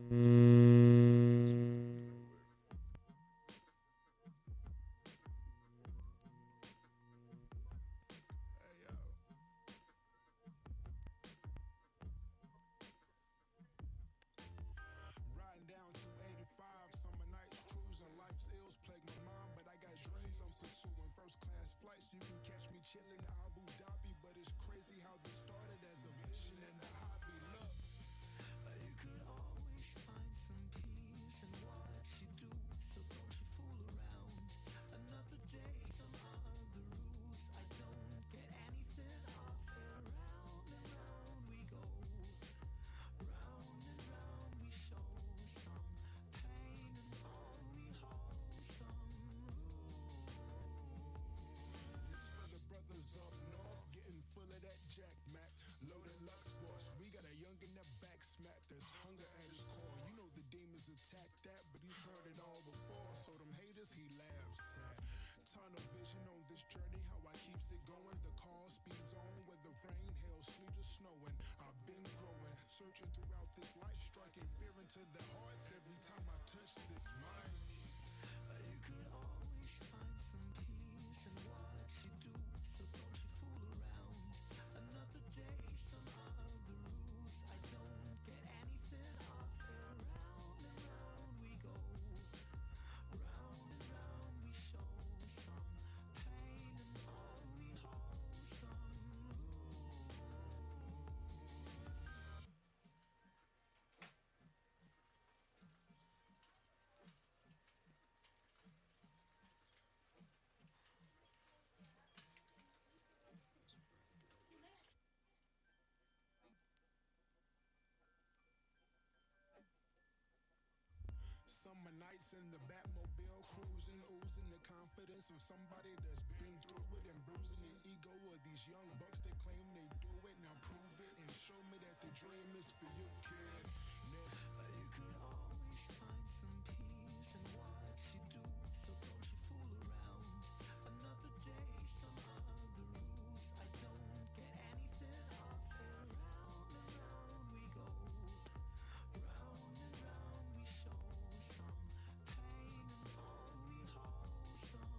Riding down 285, summer nights, cruising, life's ills plague my mind, but I got dreams I'm pursuing. First class flights, you can catch me chilling in Abu Dhabi, but it's crazy how this started as a vision and a hobby. Look, you could always find some peace in what you do, so don't you fool around. Another day, some other rules. I don't get anything off it. Round and round we go. Round and round we show some pain and all we hold some This for the brothers up north, getting full of that Jack Mac, loaded Lux Force. We got a youngin' that back smack, there's hunger at his core. You know the demons attack that, but he's heard it all before. So them haters he laughs at. Tunnel vision on this journey, how I keeps it going. The car speeds on, whether rain, hail, sleet, or snowing. I've been growing, searching throughout this life, striking fear into their hearts every time I touch this mind. You could always find some peace in what you do, so don't you fool around. Another day, some other rules. I don't get anything off it. Round and round we go. Round and round we show some pain and all we hold some Summer nights in the Batmobile, cruising, oozing the confidence of somebody that's been through it, and bruising the ego of these young bucks that claim they do it. Now prove it and show me that the dream is for you, kid. You could always find some peace in what you do, so don't you fool around. Another day, some other rules. I don't get anything off it. Round and round we go. Round and round we show some pain and all we hold some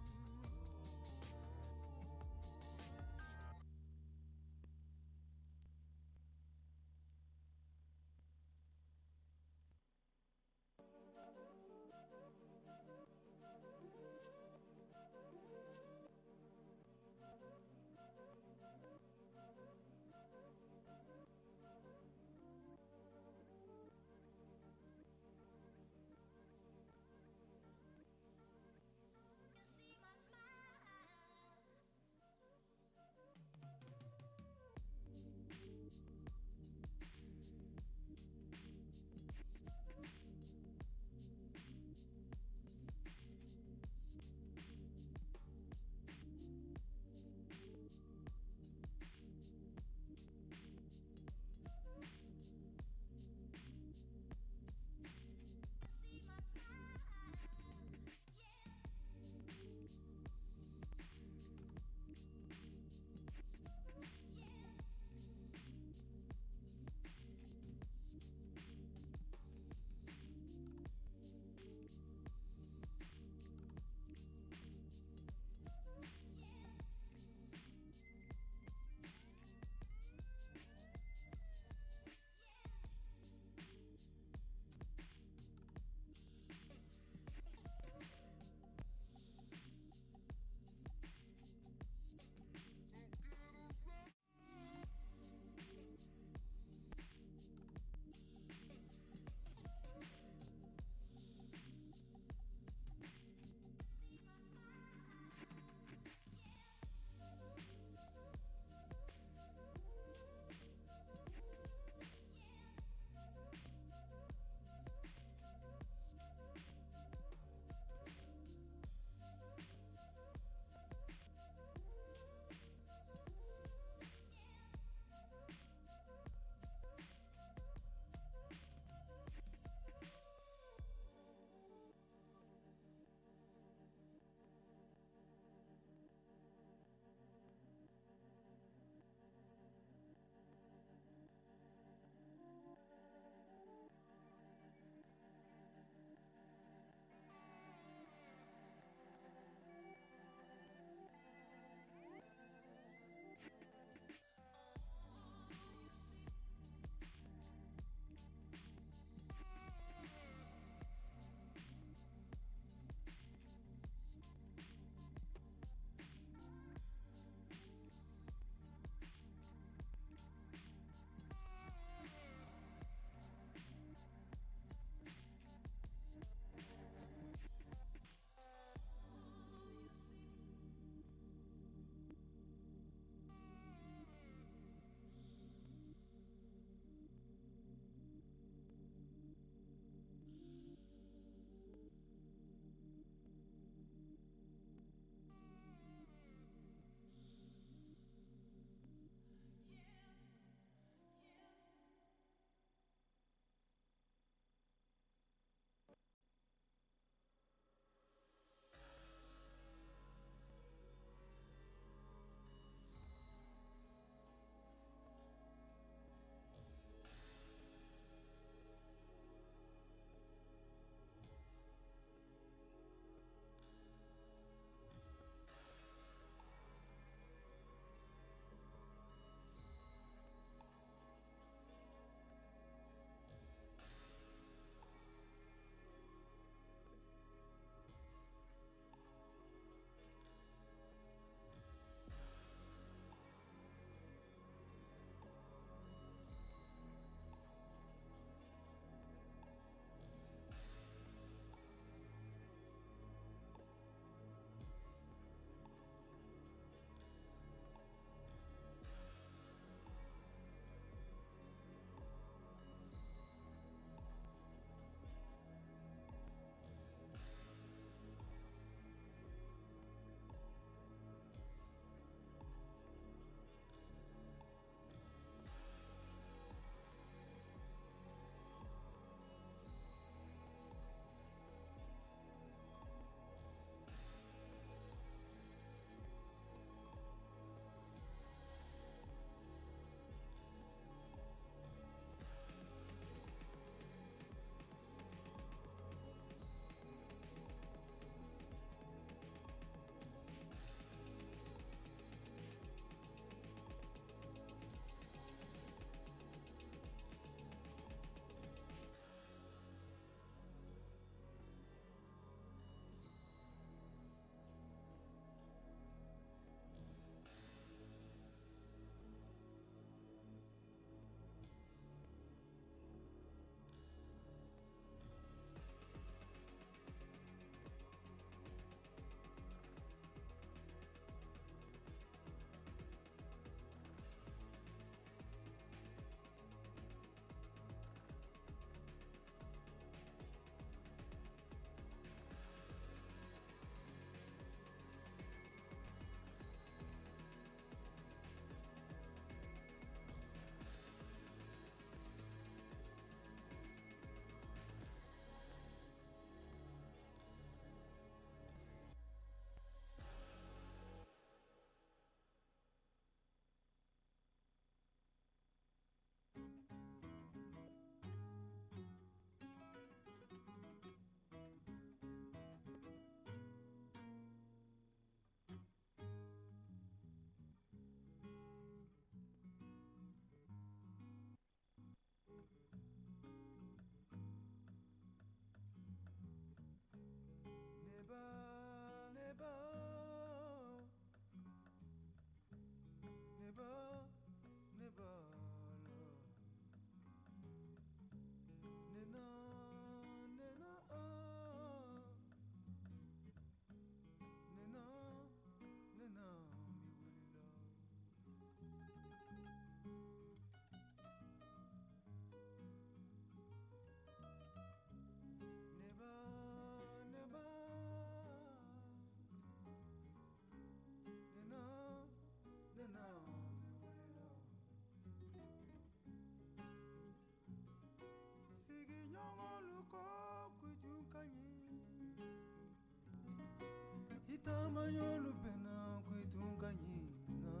Itamanyolu bena kuitunganyina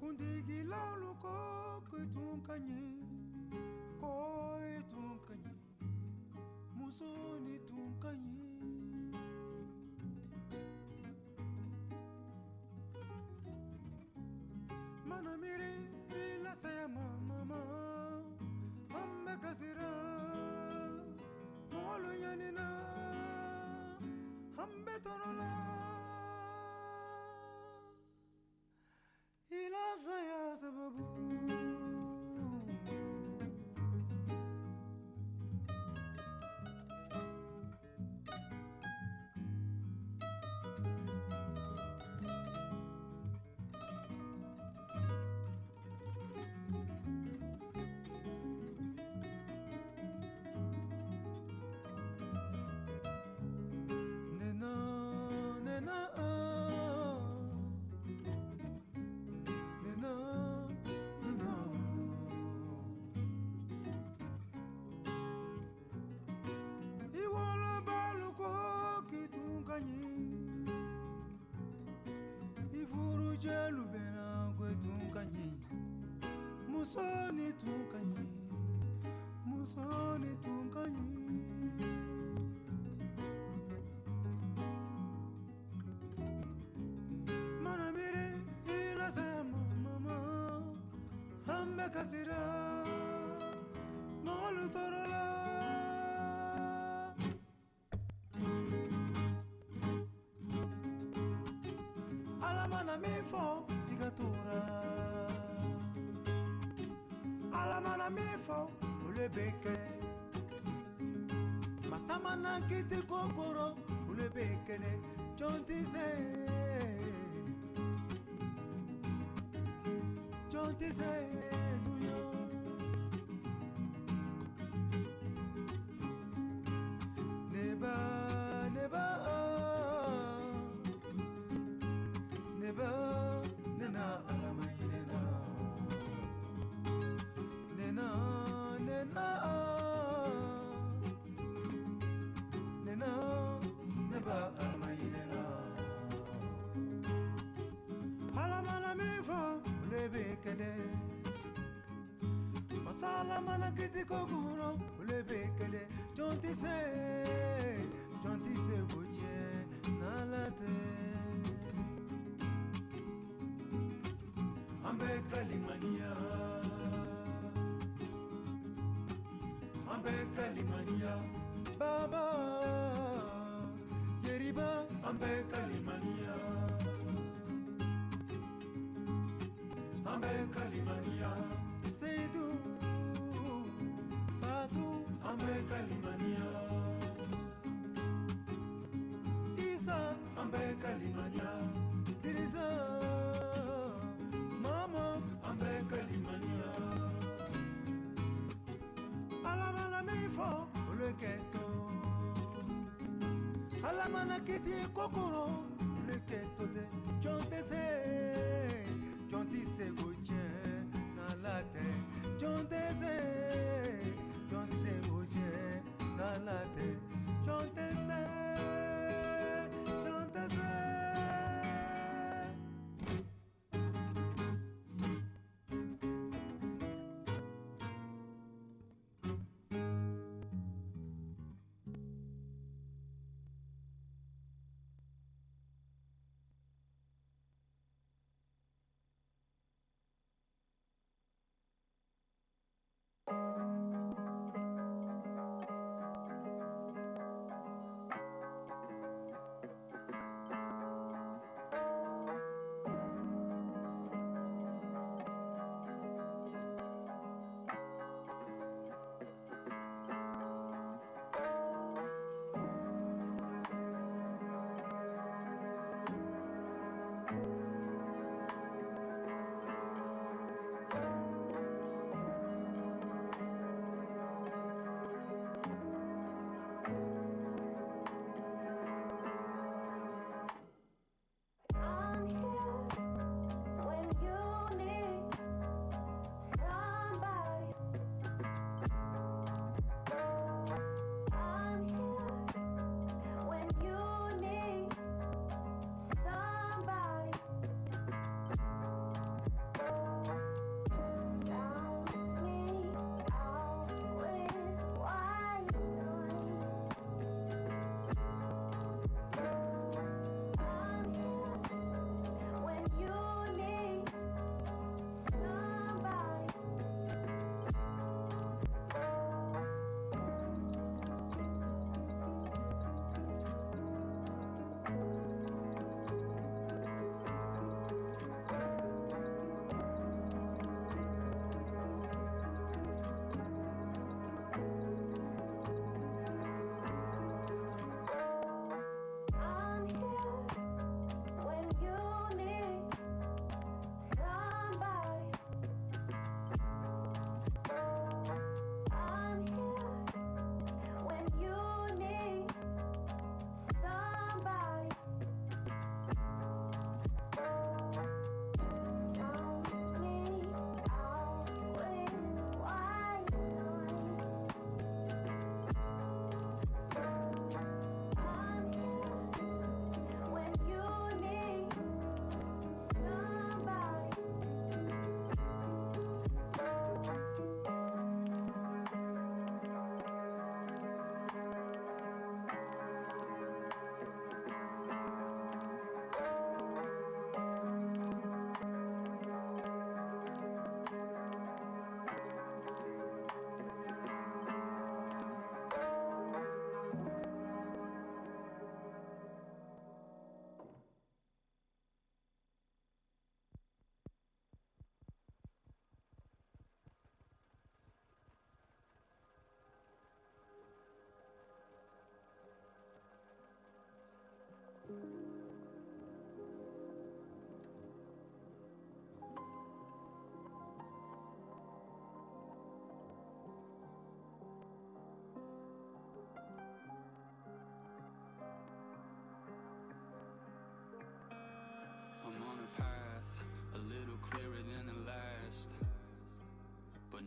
kundigilalo ko kuitunganyi musoni tunganyi manamiri la saya mama amme kasira molu yanina ambe torola ila saya sababu musoni tunganyi manamiri ila sama mama hambe kasira molu torola ala manamifo sigatura alamana mifo ulebeke masamana kiti kokoro ulebekene chontise nuyo neba nena alamayinena nena neba alamayinena halamana mifa ulebekene masala mana kiti kokuro ulebekene chontise goche nalate ambe kalimania baba yeriba ambe kalimania seidu fatu ambe kalimania isa ambe kalimania diriza mama ambe kalimania alamana mifo uleketo alamana kiti kokoro uleketo de chontise goche nalate chontise goche nalate chontise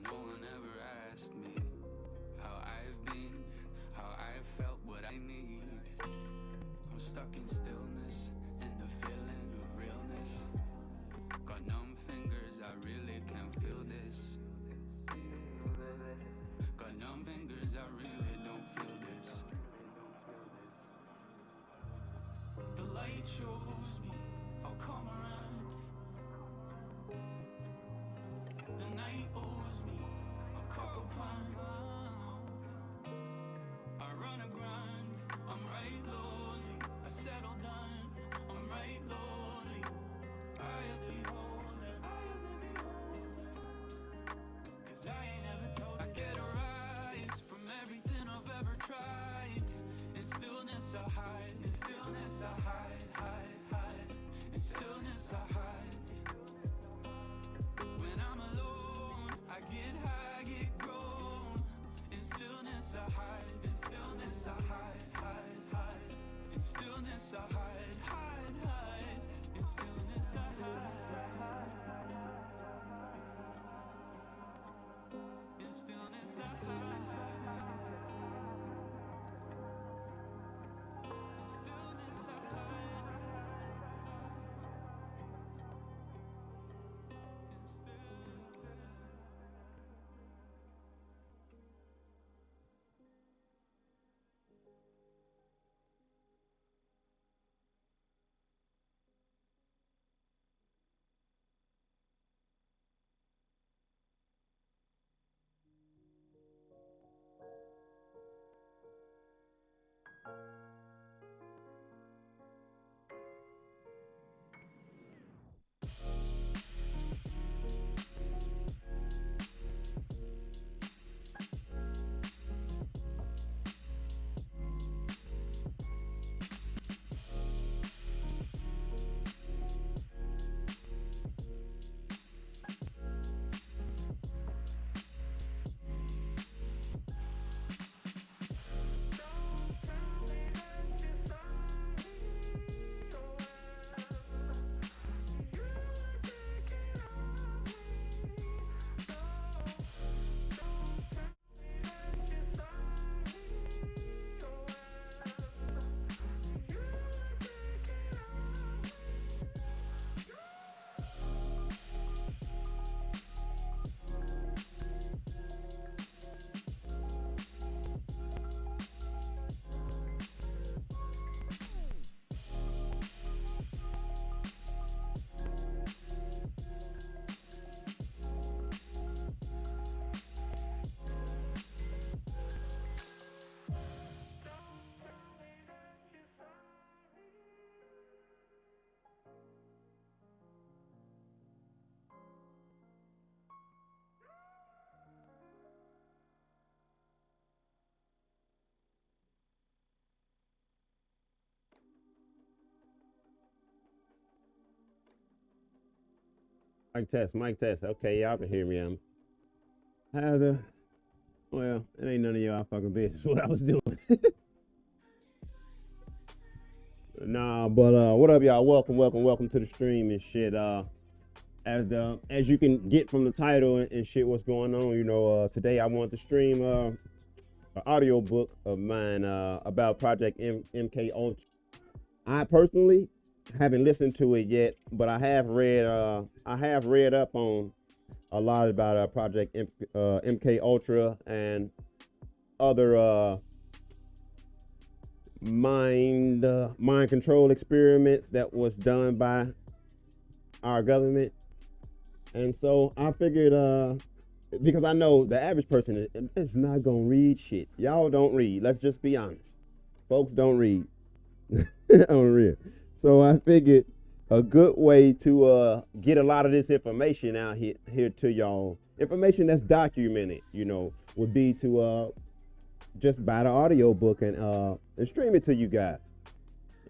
no one ever asked me how I've been, how I've felt, what I need. I'm stuck in stillness, in the feeling of realness. Got numb fingers, I really can't feel this. Got numb fingers, I really don't feel this. The light shows me I'll come around. The night owes me a couple pounds. I run a grind, I'm right lonely. I settle down, I'm right lonely. I am the beholder, cause I ain't ever told you. I get a rise from everything I've ever tried. In stillness I hide, in stillness I hide, hide, hide. In stillness I hide. When I'm alone, I get high, get grown. In stillness I hide, in stillness I hide, hide, hide. In stillness I hide, hide, hide. In stillness I hide. In stillness I hide. In stillness I hide. Mic test, mic test. Okay, y'all can hear me. Well, it ain't none of y'all fucking business what I was doing. Nah, but what up, y'all? Welcome to the stream and shit. As you can get from the title and shit, what's going on? Today I want to stream an audio book of mine about Project MK Ultra. I personally haven't listened to it yet, but I have read up on a lot about Project MK Ultra and other mind control experiments that was done by our government. And so I figured, because I know the average person is not gonna read shit. Y'all don't read. Let's just be honest. Folks don't read. On real. So I figured a good way to get a lot of this information out here to y'all, information that's documented, would be to just buy the audio book and stream it to you guys.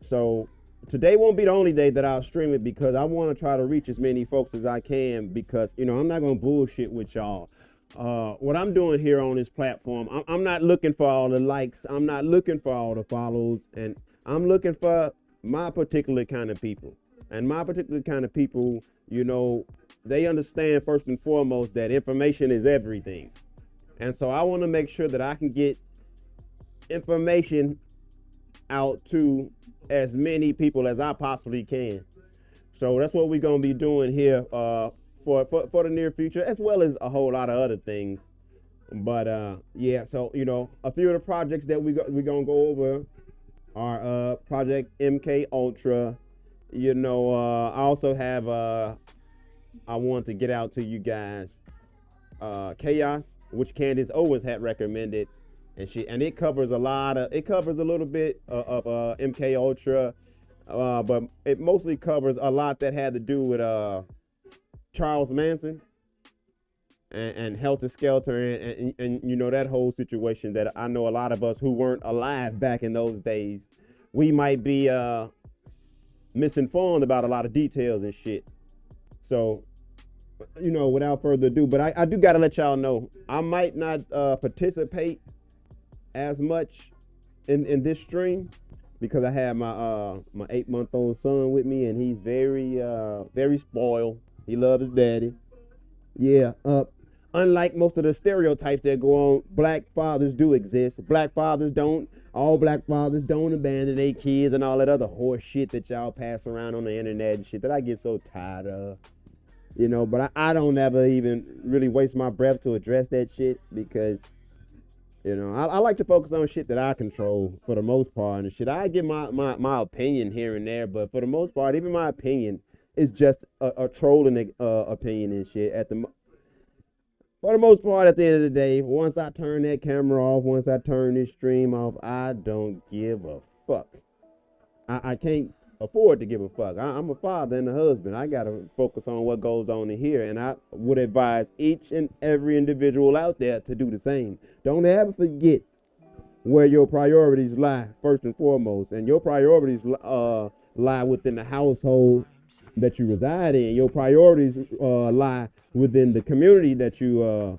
So today won't be the only day that I'll stream it, because I want to try to reach as many folks as I can, because I'm not gonna bullshit with y'all. What I'm doing here on this platform, I'm not looking for all the likes, I'm not looking for all the follows, and I'm looking for my particular kind of people. And my particular kind of people, they understand first and foremost that information is everything. And so I want to make sure that I can get information out to as many people as I possibly can. So that's what we're going to be doing here for the near future, as well as a whole lot of other things. But yeah, so a few of the projects that we're going to go over are Project MK Ultra. I also have I want to get out to you guys Chaos, which Candace Owens had recommended, and it covers a little bit of MK Ultra, but it mostly covers a lot that had to do with Charles Manson and Helter Skelter and that whole situation that I know a lot of us who weren't alive back in those days, we might be misinformed about a lot of details and shit. So without further ado, but I do got to let y'all know, I might not participate as much in this stream because I have my 8-month-old son with me, and he's very spoiled. He loves his daddy. Yeah. Unlike most of the stereotypes that go on, black fathers do exist. All black fathers don't abandon their kids and all that other horse shit that y'all pass around on the internet and shit that I get so tired of. But I don't ever even really waste my breath to address that shit because, I like to focus on shit that I control for the most part. And shit, I give my opinion here and there, but for the most part, even my opinion is just a trolling opinion and shit. For the most part, at the end of the day, once I turn that camera off, once I turn this stream off, I don't give a fuck. I can't afford to give a fuck. I'm a father and a husband. I gotta focus on what goes on in here, and I would advise each and every individual out there to do the same. Don't ever forget where your priorities lie first and foremost, and your priorities lie within the household that you reside in. Your priorities lie within the community that you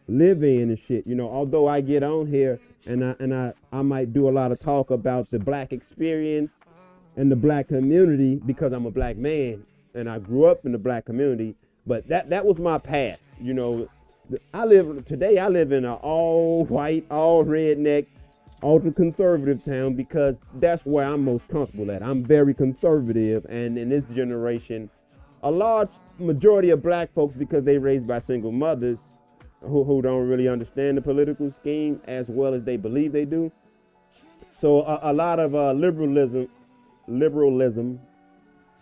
live in and shit. Although I get on here and I might do a lot of talk about the black experience and the black community because I'm a black man and I grew up in the black community, but that was my past. I live in an all white, all redneck, ultra conservative town because that's where I'm most comfortable at. I'm very conservative, and in this generation, a large majority of black folks, because they raised by single mothers who don't really understand the political scheme as well as they believe they do. So a lot of liberalism,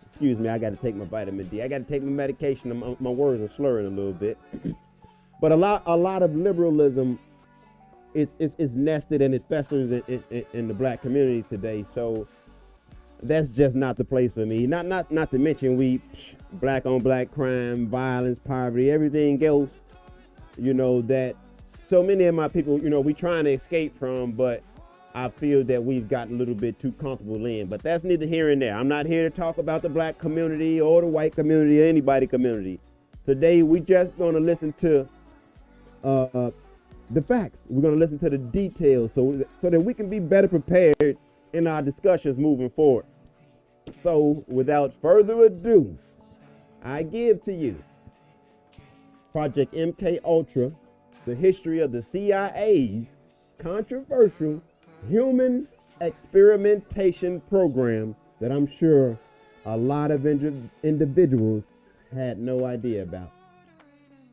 excuse me, I got to take my vitamin D. I got to take my medication. My words are slurring a little bit. But a lot of liberalism is nested and it festers in the black community today. So that's just not the place for me. Not to mention black on black crime, violence, poverty, everything else, that so many of my people, we trying to escape from, but I feel that we've gotten a little bit too comfortable in. But that's neither here and there. I'm not here to talk about the black community or the white community or anybody community. Today, we just going to listen to the facts. We're going to listen to the details so that we can be better prepared in our discussions moving forward. So without further ado, I give to you Project MK Ultra, the history of the CIA's controversial human experimentation program that I'm sure a lot of individuals had no idea about.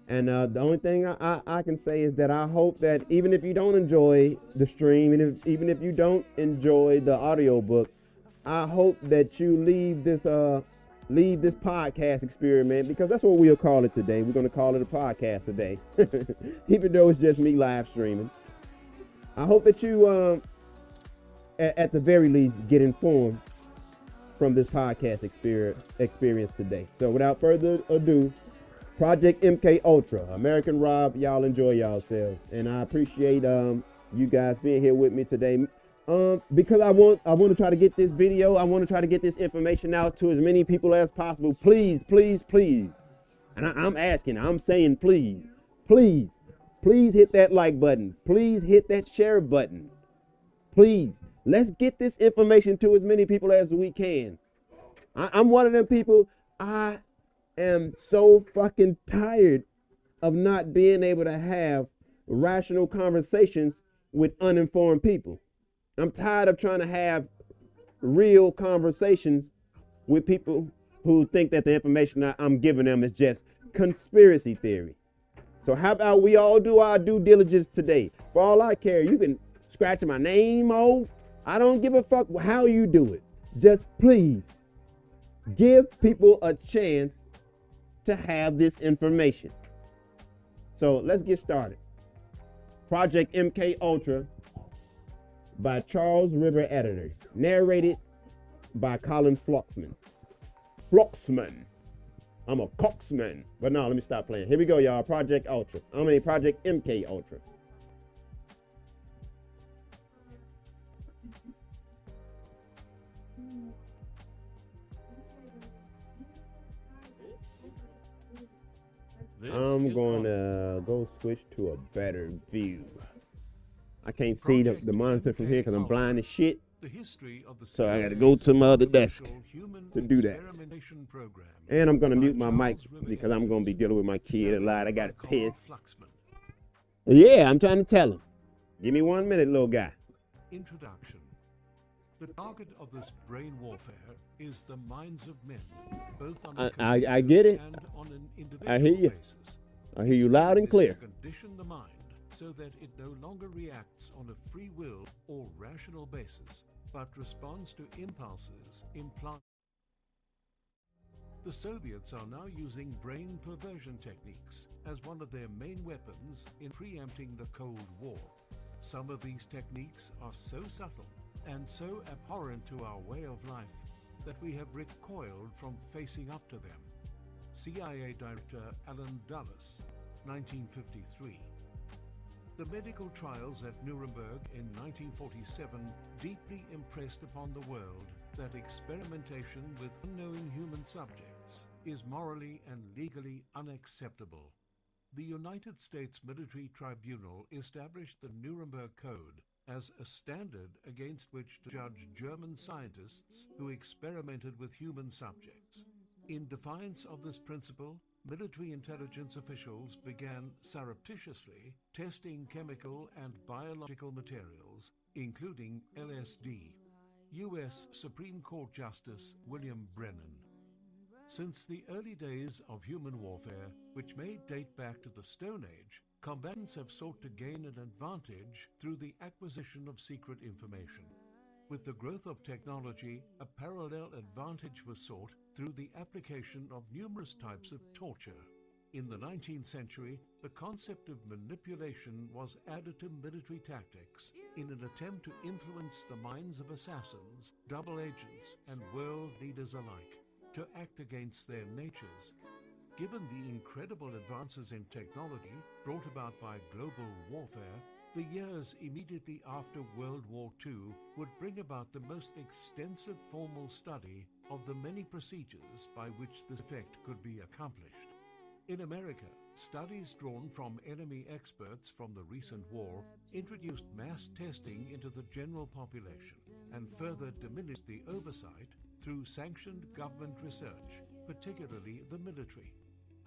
And the only thing I can say is that I hope that even if you don't enjoy the stream, and even if you don't enjoy the audiobook, I hope that you leave this podcast experiment, because that's what we'll call it today. We're going to call it a podcast today, even though it's just me live streaming. I hope that you, at the very least, get informed from this podcast experience today. So without further ado, Project MK Ultra, American Rob, y'all enjoy yourselves. And I appreciate you guys being here with me today. Because I want to try to get this video, I want to try to get this information out to as many people as possible. Please, please, please. And I'm saying please, please, please hit that like button. Please hit that share button. Please, let's get this information to as many people as we can. I'm one of them people, I am so fucking tired of not being able to have rational conversations with uninformed people. I'm tired of trying to have real conversations with people who think that the information that I'm giving them is just conspiracy theory. So how about we all do our due diligence today? For all I care, you can scratch my name off. I don't give a fuck how you do it. Just please give people a chance to have this information. So let's get started. Project MK Ultra by Charles River Editors. Narrated by Colin Fluxman. I'm a coxman. But no, let me stop playing. Here we go, y'all. Project MK Ultra. I'm going to go switch to a better view. I can't see the monitor from here because I'm blind as shit. So I got to go to my other desk to do that. And I'm going to mute my mic because I'm going to be dealing with my kid a lot. I got to piss. Yeah, I'm trying to tell him. Give me 1 minute, little guy. Introduction. The target of this brain warfare is the minds of men, both on a I get it. and on an individual I hear you. basis. I hear you Its loud aim and is clear. to condition the mind so that it no longer reacts on a free will or rational basis, but responds to impulses implanted. The Soviets are now using brain perversion techniques as one of their main weapons in preempting the Cold War. Some of these techniques are so subtle and so abhorrent to our way of life that we have recoiled from facing up to them. CIA Director Allen Dulles, 1953. The medical trials at Nuremberg in 1947 deeply impressed upon the world that experimentation with unknowing human subjects is morally and legally unacceptable. The United States Military Tribunal established the Nuremberg Code as a standard against which to judge German scientists who experimented with human subjects. In defiance of this principle, military intelligence officials began surreptitiously testing chemical and biological materials, including LSD. U.S. Supreme Court Justice William Brennan. Since the early days of human warfare, which may date back to the Stone Age, combatants have sought to gain an advantage through the acquisition of secret information. With the growth of technology, a parallel advantage was sought through the application of numerous types of torture. In the 19th century, the concept of manipulation was added to military tactics in an attempt to influence the minds of assassins, double agents, and world leaders alike to act against their natures. Given the incredible advances in technology brought about by global warfare, the years immediately after World War II would bring about the most extensive formal study of the many procedures by which this effect could be accomplished. In America, studies drawn from enemy experts from the recent war introduced mass testing into the general population and further diminished the oversight through sanctioned government research, particularly the military.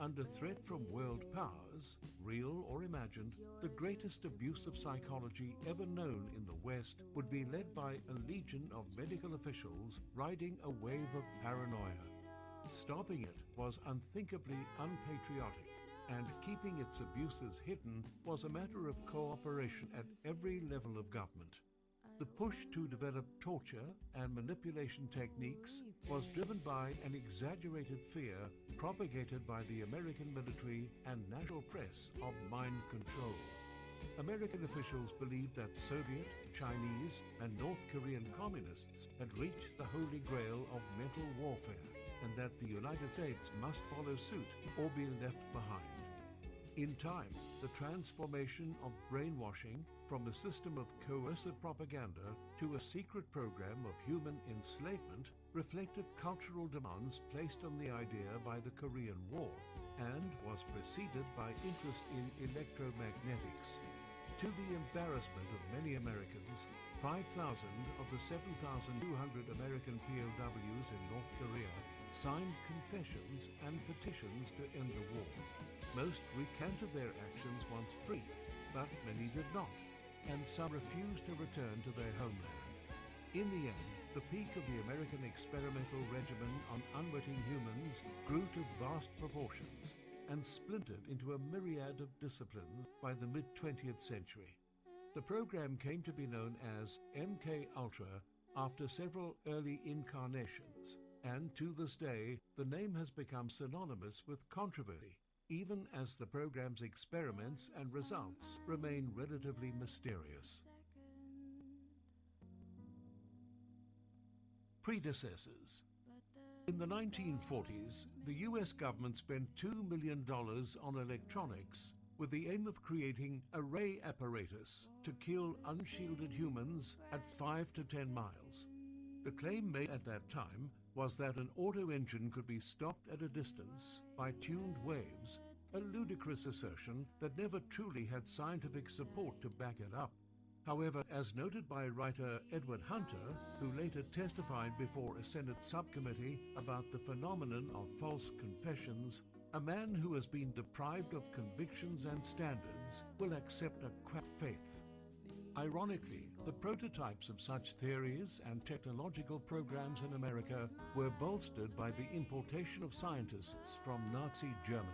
Under threat from world powers, real or imagined, the greatest abuse of psychology ever known in the West would be led by a legion of medical officials riding a wave of paranoia. Stopping it was unthinkably unpatriotic, and keeping its abuses hidden was a matter of cooperation at every level of government. The push to develop torture and manipulation techniques was driven by an exaggerated fear propagated by the American military and national press of mind control. American officials believed that Soviet, Chinese, and North Korean communists had reached the holy grail of mental warfare, and that the United States must follow suit or be left behind. In time, the transformation of brainwashing from a system of coercive propaganda to a secret program of human enslavement reflected cultural demands placed on the idea by the Korean War and was preceded by interest in electromagnetics. To the embarrassment of many Americans, 5,000 of the 7,200 American POWs in North Korea signed confessions and petitions to end the war. Most recanted their actions once free, but many did not, and some refused to return to their homeland. In the end, the peak of the American experimental regimen on unwitting humans grew to vast proportions and splintered into a myriad of disciplines by the mid-20th century. The program came to be known as MK Ultra after several early incarnations, and to this day, the name has become synonymous with controversy, even as the program's experiments and results remain relatively mysterious. Predecessors. In the 1940s, the US government spent $2 million on electronics with the aim of creating a ray apparatus to kill unshielded humans at 5 to 10 miles. The claim made at that time was that an auto engine could be stopped at a distance by tuned waves, a ludicrous assertion that never truly had scientific support to back it up. However, as noted by writer Edward Hunter, who later testified before a Senate subcommittee about the phenomenon of false confessions, a man who has been deprived of convictions and standards will accept a quack faith. Ironically, the prototypes of such theories and technological programs in America were bolstered by the importation of scientists from Nazi Germany.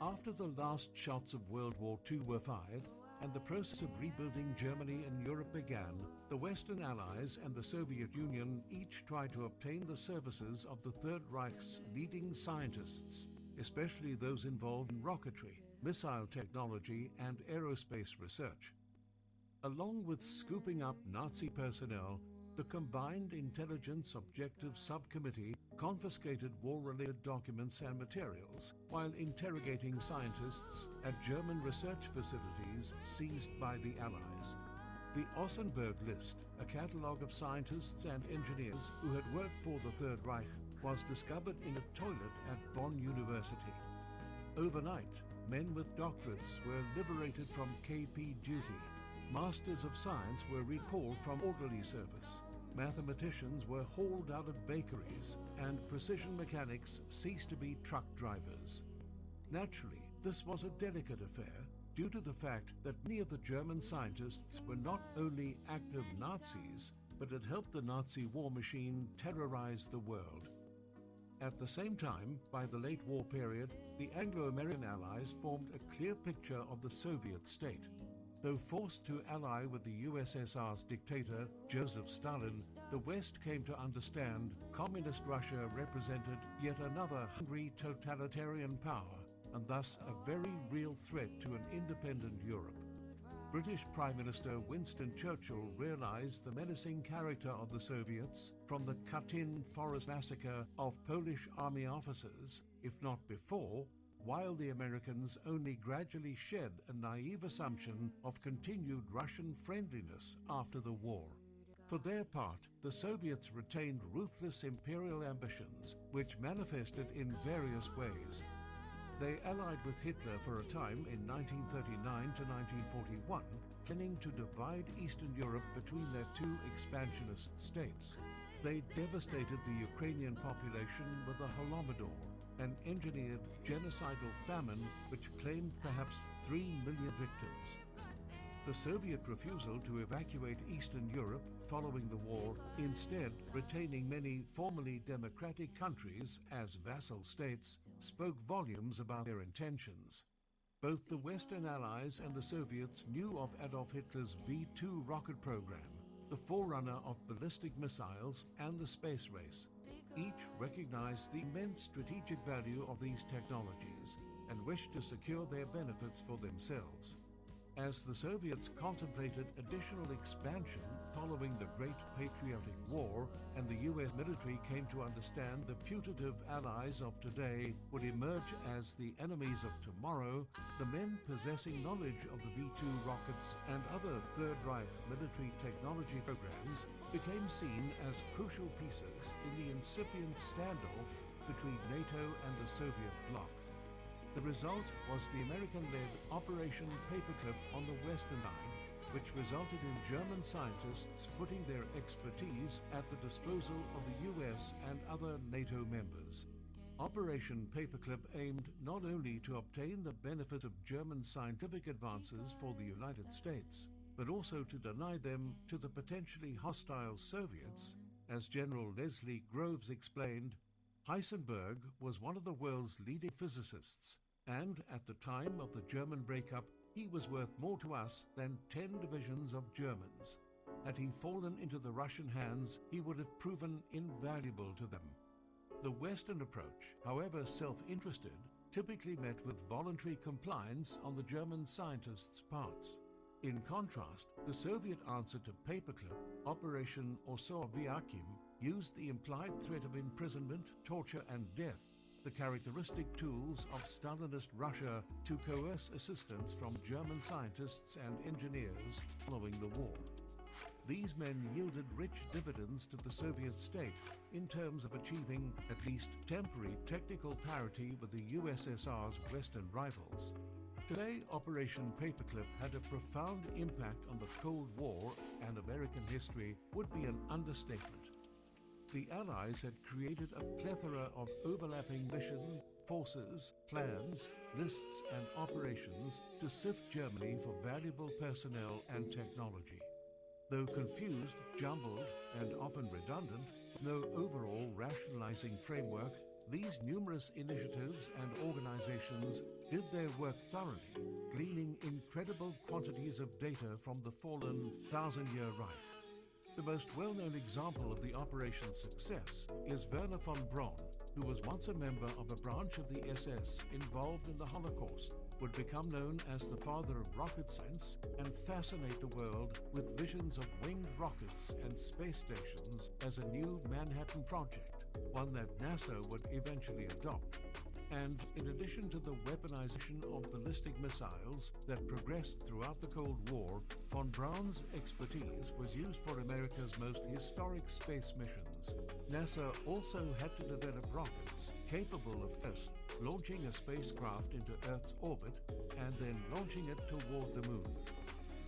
After the last shots of World War II were fired, and the process of rebuilding Germany and Europe began, the Western Allies and the Soviet Union each tried to obtain the services of the Third Reich's leading scientists, especially those involved in rocketry, missile technology, and aerospace research. Along with scooping up Nazi personnel, the Combined Intelligence Objective Subcommittee confiscated war-related documents and materials while interrogating scientists at German research facilities seized by the Allies. The Ossenberg List, a catalogue of scientists and engineers who had worked for the Third Reich, was discovered in a toilet at Bonn University. Overnight, men with doctorates were liberated from KP duty. Masters of Science were recalled from orderly service. Mathematicians were hauled out of bakeries, and precision mechanics ceased to be truck drivers. Naturally, this was a delicate affair due to the fact that many of the German scientists were not only active Nazis, but had helped the Nazi war machine terrorize the world. At the same time, by the late war period, the Anglo-American Allies formed a clear picture of the Soviet state. Though forced to ally with the USSR's dictator, Joseph Stalin, the West came to understand Communist Russia represented yet another hungry totalitarian power, and thus a very real threat to an independent Europe. British Prime Minister Winston Churchill realized the menacing character of the Soviets from the Katyn forest massacre of Polish army officers, if not before, while the Americans only gradually shed a naive assumption of continued Russian friendliness after the war. For their part, the Soviets retained ruthless imperial ambitions, which manifested in various ways. They allied with Hitler for a time in 1939 to 1941, planning to divide Eastern Europe between their two expansionist states. They devastated the Ukrainian population with the Holodomor, an engineered genocidal famine which claimed perhaps 3 million victims. The Soviet refusal to evacuate Eastern Europe following the war, instead retaining many formerly democratic countries as vassal states, spoke volumes about their intentions. Both the Western Allies and the Soviets knew of Adolf Hitler's V-2 rocket program, the forerunner of ballistic missiles and the space race. Each recognized the immense strategic value of these technologies and wished to secure their benefits for themselves. As the Soviets contemplated additional expansion following the Great Patriotic War, and the US military came to understand the putative allies of today would emerge as the enemies of tomorrow, the men possessing knowledge of the V-2 rockets and other Third Reich military technology programs became seen as crucial pieces in the incipient standoff between NATO and the Soviet bloc. The result was the American-led Operation Paperclip on the western side, which resulted in German scientists putting their expertise at the disposal of the US and other NATO members. Operation Paperclip aimed not only to obtain the benefit of German scientific advances for the United States, but also to deny them to the potentially hostile Soviets. As General Leslie Groves explained, Heisenberg was one of the world's leading physicists, and at the time of the German breakup, he was worth more to us than 10 divisions of Germans. Had he fallen into the Russian hands, he would have proven invaluable to them. The Western approach, however self-interested, typically met with voluntary compliance on the German scientists' parts. In contrast, the Soviet answer to Paperclip, Operation Osor-Vyakim, used the implied threat of imprisonment, torture, and death, the characteristic tools of Stalinist Russia, to coerce assistance from German scientists and engineers following the war. These men yielded rich dividends to the Soviet state in terms of achieving at least temporary technical parity with the USSR's Western rivals. Today, Operation Paperclip had a profound impact on the Cold War, and American history would be an understatement. The Allies had created a plethora of overlapping missions, forces, plans, lists, and operations to sift Germany for valuable personnel and technology. Though confused, jumbled, and often redundant, no overall rationalizing framework, these numerous initiatives and organizations did their work thoroughly, gleaning incredible quantities of data from the fallen Thousand-Year Reich. The most well-known example of the operation's success is Werner von Braun, who was once a member of a branch of the SS involved in the Holocaust, would become known as the father of rocket science and fascinate the world with visions of winged rockets and space stations as a new Manhattan project, one that NASA would eventually adopt. And in addition to the weaponization of ballistic missiles that progressed throughout the Cold War, von Braun's expertise was used for America's most historic space missions. NASA also had to develop rockets capable of first launching a spacecraft into Earth's orbit and then launching it toward the moon.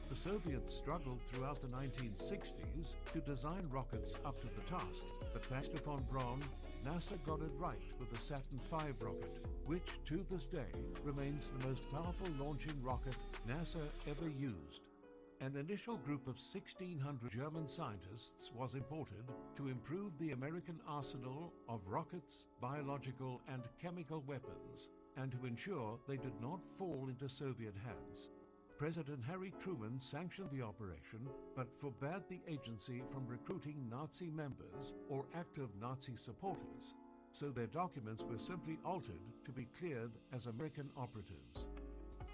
The Soviets struggled throughout the 1960s to design rockets up to the task, but thanks to von Braun, NASA got it right with the Saturn V rocket, which to this day remains the most powerful launching rocket NASA ever used. An initial group of 1,600 German scientists was imported to improve the American arsenal of rockets, biological and chemical weapons, and to ensure they did not fall into Soviet hands. President Harry Truman sanctioned the operation, but forbade the agency from recruiting Nazi members or active Nazi supporters, so their documents were simply altered to be cleared as American operatives.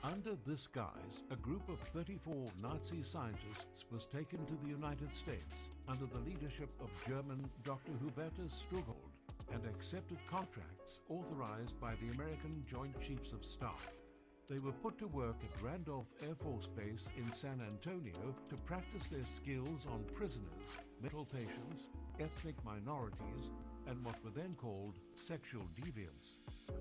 Under this guise, a group of 34 Nazi scientists was taken to the United States under the leadership of German Dr. Hubertus Strugold and accepted contracts authorized by the American Joint Chiefs of Staff. They were put to work at Randolph Air Force Base in San Antonio to practice their skills on prisoners, mental patients, ethnic minorities, and what were then called sexual deviants.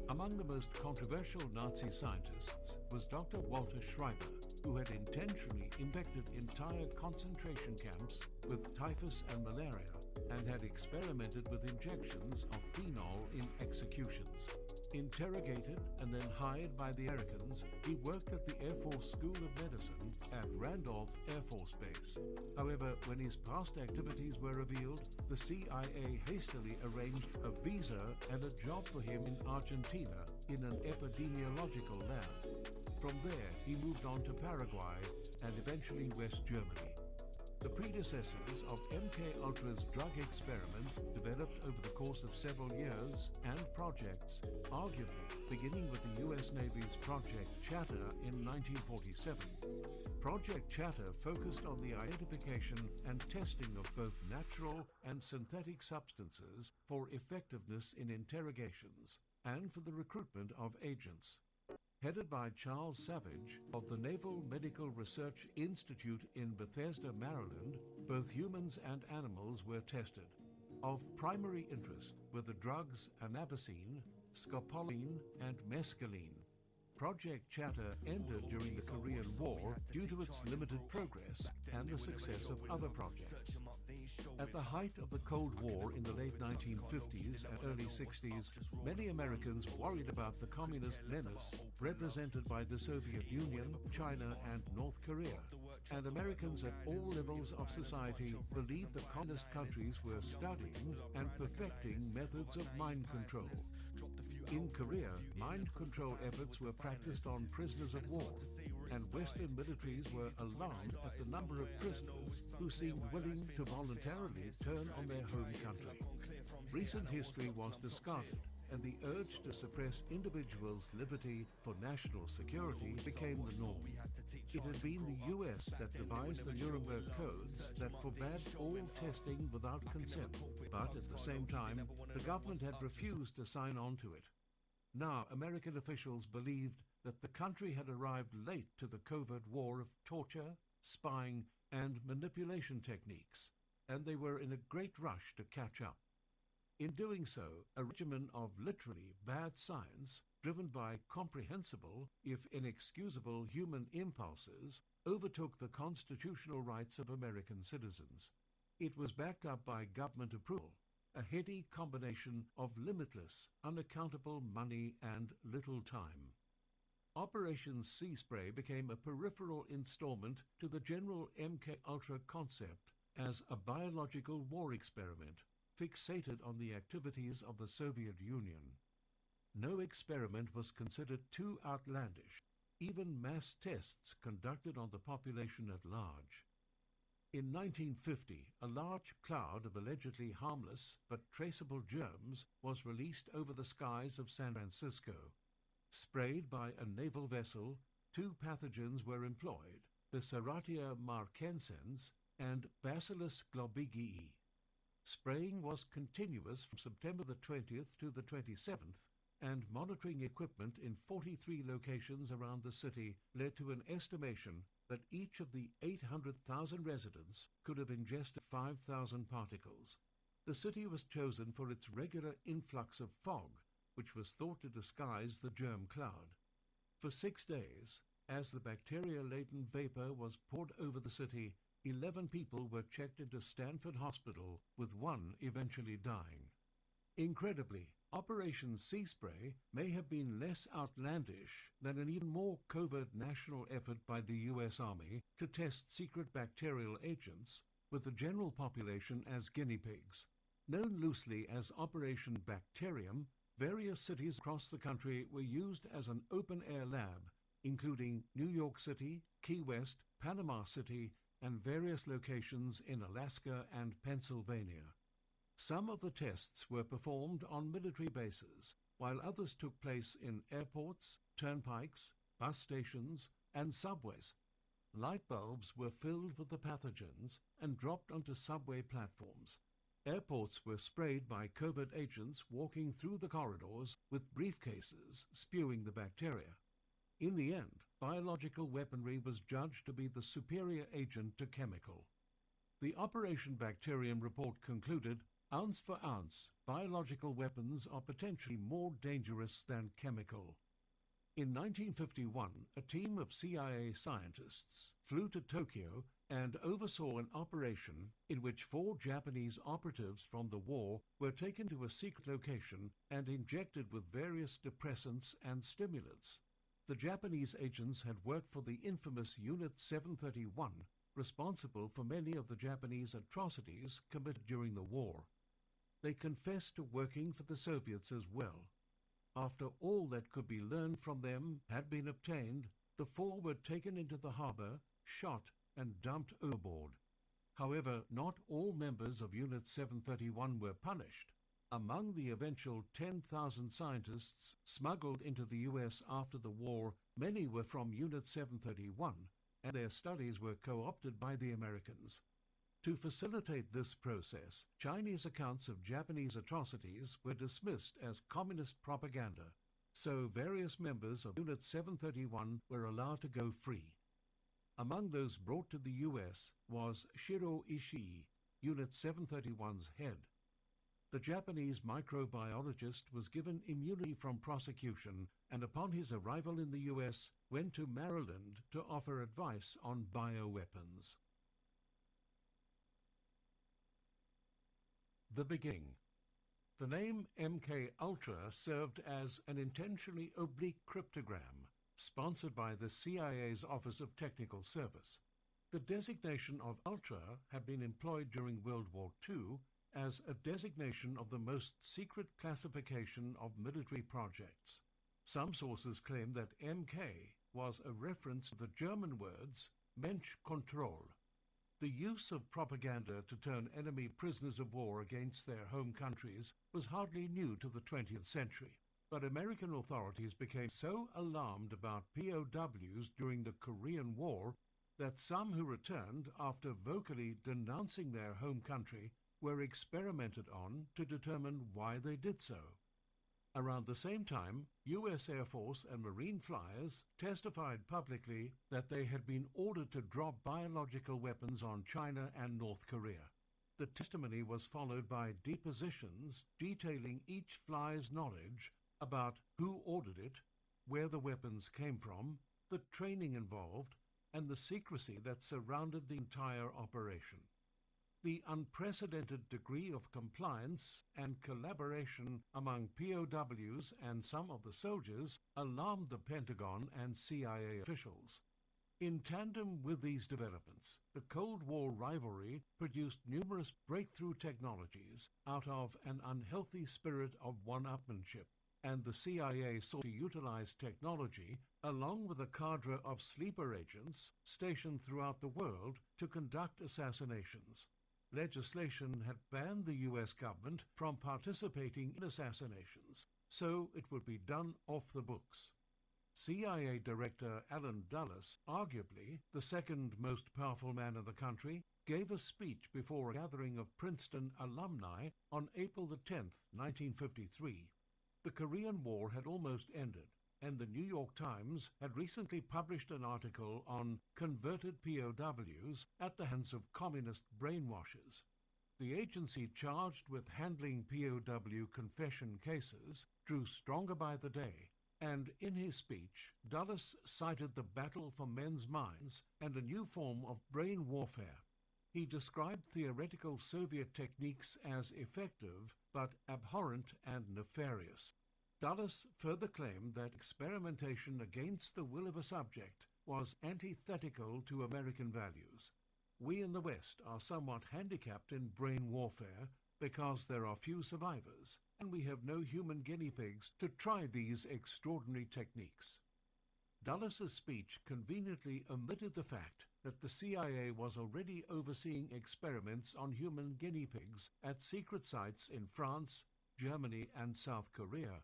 Among the most controversial Nazi scientists was Dr. Walter Schreiber, who had intentionally infected entire concentration camps with typhus and malaria, and had experimented with injections of phenol in executions. Interrogated and then hired by the Americans, he worked at the Air Force School of Medicine at Randolph Air Force Base. However, when his past activities were revealed, the CIA hastily arranged a visa and a job for him in Argentina in an epidemiological lab. From there, he moved on to Paraguay and eventually West Germany. The predecessors of MKUltra's drug experiments developed over the course of several years and projects, arguably beginning with the US Navy's Project Chatter in 1947. Project Chatter focused on the identification and testing of both natural and synthetic substances for effectiveness in interrogations and for the recruitment of agents. Headed by Charles Savage of the Naval Medical Research Institute in Bethesda, Maryland, both humans and animals were tested. Of primary interest were the drugs anabasine, scopolamine, and mescaline. Project Chatter ended during the Korean War due to its limited progress and the success of other projects. At the height of the Cold War in the late 1950s and early 60s, many Americans worried about the communist menace represented by the Soviet Union, China, and North Korea. And Americans at all levels of society believed the communist countries were studying and perfecting methods of mind control. In Korea, mind control efforts were practiced on prisoners of war, and Western militaries were alarmed at the number of prisoners who seemed willing to voluntarily turn on their home country. Recent history was discarded, and the urge to suppress individuals' liberty for national security became the norm. It had been the US that devised the Nuremberg Codes that forbade all testing without consent, but at the same time, the government had refused to sign on to it. Now, American officials believed that the country had arrived late to the covert war of torture, spying, and manipulation techniques, and they were in a great rush to catch up. In doing so, a regimen of literally bad science, driven by comprehensible, if inexcusable, human impulses, overtook the constitutional rights of American citizens. It was backed up by government approval, a heady combination of limitless, unaccountable money and little time. Operation Sea Spray became a peripheral installment to the general MK Ultra concept as a biological war experiment fixated on the activities of the Soviet Union. No experiment was considered too outlandish, even mass tests conducted on the population at large. In 1950, a large cloud of allegedly harmless but traceable germs was released over the skies of San Francisco. Sprayed by a naval vessel, two pathogens were employed, the Serratia marcescens and Bacillus globigii. Spraying was continuous from September the 20th to the 27th, and monitoring equipment in 43 locations around the city led to an estimation that each of the 800,000 residents could have ingested 5,000 particles. The city was chosen for its regular influx of fog, which was thought to disguise the germ cloud. For 6 days, as the bacteria-laden vapor was poured over the city, 11 people were checked into Stanford Hospital, with one eventually dying. Incredibly, Operation Sea Spray may have been less outlandish than an even more covert national effort by the US Army to test secret bacterial agents, with the general population as guinea pigs. Known loosely as Operation Bacterium, various cities across the country were used as an open-air lab, including New York City, Key West, Panama City, and various locations in Alaska and Pennsylvania. Some of the tests were performed on military bases, while others took place in airports, turnpikes, bus stations, and subways. Light bulbs were filled with the pathogens and dropped onto subway platforms. Airports were sprayed by covert agents walking through the corridors with briefcases spewing the bacteria. In the end, biological weaponry was judged to be the superior agent to chemical. The Operation Bacterium report concluded, ounce for ounce, biological weapons are potentially more dangerous than chemical. In 1951, a team of CIA scientists flew to Tokyo and oversaw an operation in which 4 Japanese operatives from the war were taken to a secret location and injected with various depressants and stimulants. The Japanese agents had worked for the infamous Unit 731, responsible for many of the Japanese atrocities committed during the war. They confessed to working for the Soviets as well. After all that could be learned from them had been obtained, the 4 were taken into the harbor, shot, and dumped overboard. However, not all members of Unit 731 were punished. Among the eventual 10,000 scientists smuggled into the US after the war, many were from Unit 731, and their studies were co-opted by the Americans. To facilitate this process, Chinese accounts of Japanese atrocities were dismissed as communist propaganda, so various members of Unit 731 were allowed to go free. Among those brought to the US was Shiro Ishii, Unit 731's head. The Japanese microbiologist was given immunity from prosecution and upon his arrival in the US went to Maryland to offer advice on bioweapons. The beginning. The name MK Ultra served as an intentionally oblique cryptogram sponsored by the CIA's Office of Technical Service. The designation of Ultra had been employed during World War II as a designation of the most secret classification of military projects. Some sources claim that MK was a reference to the German words Mensch Control. The use of propaganda to turn enemy prisoners of war against their home countries was hardly new to the 20th century. But American authorities became so alarmed about POWs during the Korean War that some who returned after vocally denouncing their home country were experimented on to determine why they did so. Around the same time, U.S. Air Force and Marine flyers testified publicly that they had been ordered to drop biological weapons on China and North Korea. The testimony was followed by depositions detailing each flyer's knowledge about who ordered it, where the weapons came from, the training involved, and the secrecy that surrounded the entire operation. The unprecedented degree of compliance and collaboration among POWs and some of the soldiers alarmed the Pentagon and CIA officials. In tandem with these developments, the Cold War rivalry produced numerous breakthrough technologies out of an unhealthy spirit of one-upmanship, and the CIA sought to utilize technology along with a cadre of sleeper agents stationed throughout the world to conduct assassinations. Legislation had banned the U.S. government from participating in assassinations, so it would be done off the books. CIA Director Allen Dulles, arguably the second most powerful man in the country, gave a speech before a gathering of Princeton alumni on April 10, 1953. The Korean War had almost ended, and the New York Times had recently published an article on converted POWs at the hands of communist brainwashers. The agency charged with handling POW confession cases drew stronger by the day, and in his speech, Dulles cited the battle for men's minds and a new form of brain warfare. He described theoretical Soviet techniques as effective but abhorrent and nefarious. Dulles further claimed that experimentation against the will of a subject was antithetical to American values. We in the West are somewhat handicapped in brain warfare because there are few survivors, and we have no human guinea pigs to try these extraordinary techniques. Dulles's speech conveniently omitted the fact that the CIA was already overseeing experiments on human guinea pigs at secret sites in France, Germany, and South Korea.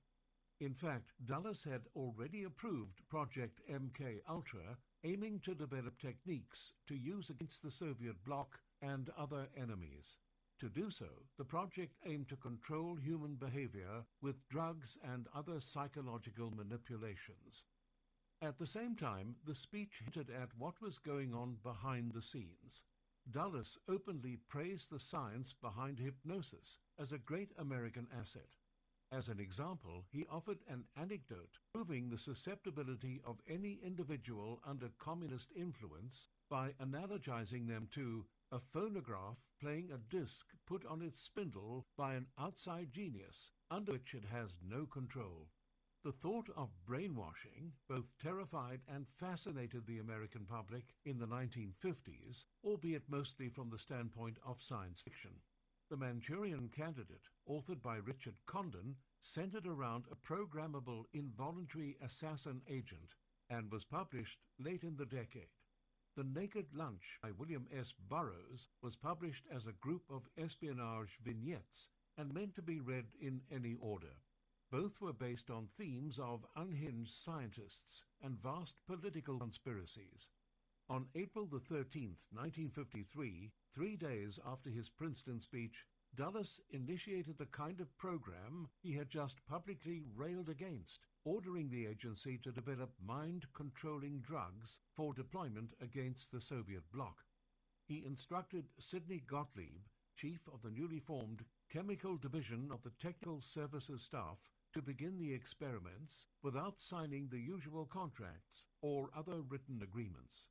In fact, Dulles had already approved Project MK Ultra, aiming to develop techniques to use against the Soviet bloc and other enemies. To do so, the project aimed to control human behavior with drugs and other psychological manipulations. At the same time, the speech hinted at what was going on behind the scenes. Dulles openly praised the science behind hypnosis as a great American asset. As an example, he offered an anecdote proving the susceptibility of any individual under communist influence by analogizing them to a phonograph playing a disc put on its spindle by an outside genius under which it has no control. The thought of brainwashing both terrified and fascinated the American public in the 1950s, albeit mostly from the standpoint of science fiction. The Manchurian Candidate, authored by Richard Condon, centered around a programmable involuntary assassin agent and was published late in the decade. The Naked Lunch by William S. Burroughs was published as a group of espionage vignettes and meant to be read in any order. Both were based on themes of unhinged scientists and vast political conspiracies. On April 13, 1953, 3 days after his Princeton speech, Dulles initiated the kind of program he had just publicly railed against, ordering the agency to develop mind-controlling drugs for deployment against the Soviet bloc. He instructed Sidney Gottlieb, chief of the newly formed Chemical Division of the Technical Services staff to begin the experiments without signing the usual contracts or other written agreements.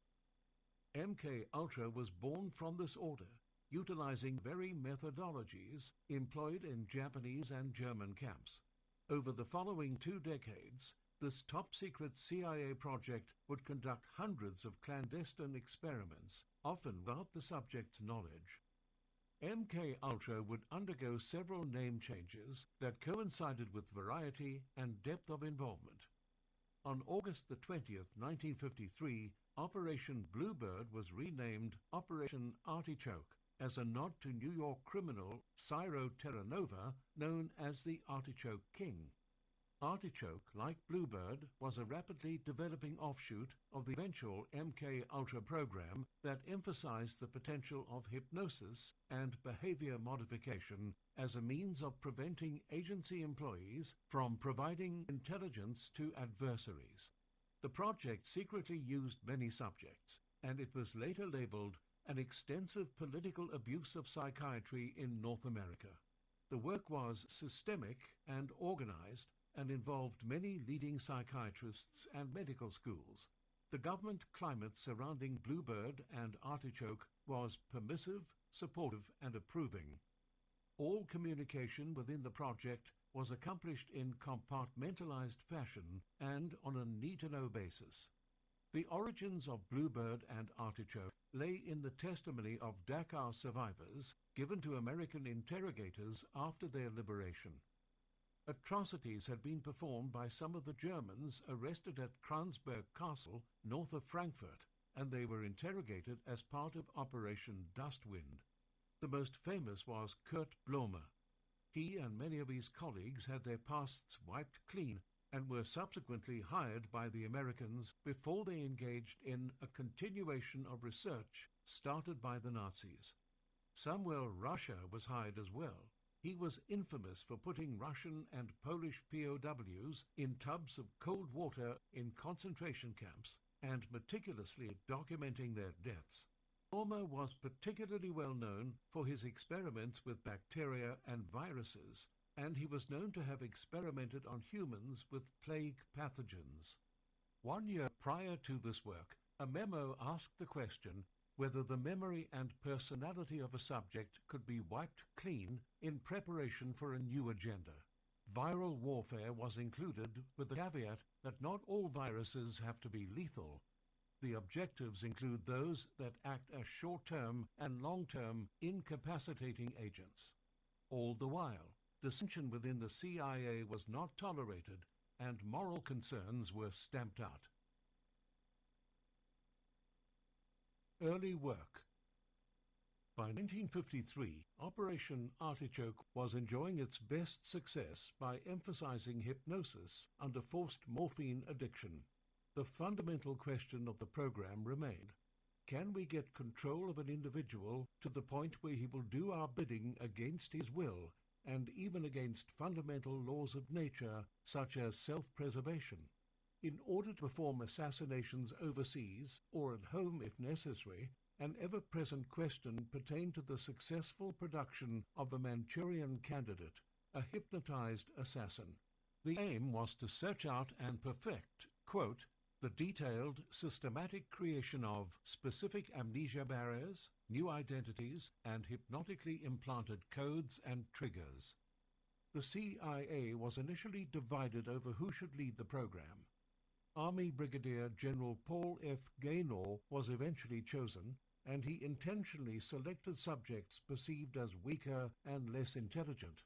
MK Ultra was born from this order, utilizing very methodologies employed in Japanese and German camps. Over the following 2 decades, this top-secret CIA project would conduct hundreds of clandestine experiments, often without the subject's knowledge. MK Ultra would undergo several name changes that coincided with variety and depth of involvement. On August the 20th, 1953, Operation Bluebird was renamed Operation Artichoke as a nod to New York criminal Ciro Terranova, known as the Artichoke King. Artichoke, like Bluebird, was a rapidly developing offshoot of the eventual MK Ultra program that emphasized the potential of hypnosis and behavior modification as a means of preventing agency employees from providing intelligence to adversaries. The project secretly used many subjects, and it was later labeled an extensive political abuse of psychiatry in North America. The work was systemic and organized and involved many leading psychiatrists and medical schools. The government climate surrounding Bluebird and Artichoke was permissive, supportive, and approving. All communication within the project was accomplished in compartmentalized fashion and on a need-to-know basis. The origins of Bluebird and Artichoke lay in the testimony of Dachau survivors given to American interrogators after their liberation. Atrocities had been performed by some of the Germans arrested at Kransberg Castle, north of Frankfurt, and they were interrogated as part of Operation Dustwind. The most famous was Kurt Blomer. He and many of his colleagues had their pasts wiped clean and were subsequently hired by the Americans before they engaged in a continuation of research started by the Nazis. Samuel Russia was hired as well. He was infamous for putting Russian and Polish POWs in tubs of cold water in concentration camps and meticulously documenting their deaths. Blomer was particularly well known for his experiments with bacteria and viruses, and he was known to have experimented on humans with plague pathogens. 1 year prior to this work, a memo asked the question whether the memory and personality of a subject could be wiped clean in preparation for a new agenda. Viral warfare was included with the caveat that not all viruses have to be lethal. The objectives include those that act as short-term and long-term incapacitating agents. All the while, dissension within the CIA was not tolerated and moral concerns were stamped out. Early work. By 1953, Operation Artichoke was enjoying its best success by emphasizing hypnosis under forced morphine addiction. The fundamental question of the program remained: can we get control of an individual to the point where he will do our bidding against his will and even against fundamental laws of nature such as self-preservation? In order to perform assassinations overseas or at home if necessary, an ever-present question pertained to the successful production of the Manchurian Candidate, a hypnotized assassin. The aim was to search out and perfect, quote, the detailed, systematic creation of specific amnesia barriers, new identities, and hypnotically implanted codes and triggers. The CIA was initially divided over who should lead the program. Army Brigadier General Paul F. Gaynor was eventually chosen, and he intentionally selected subjects perceived as weaker and less intelligent.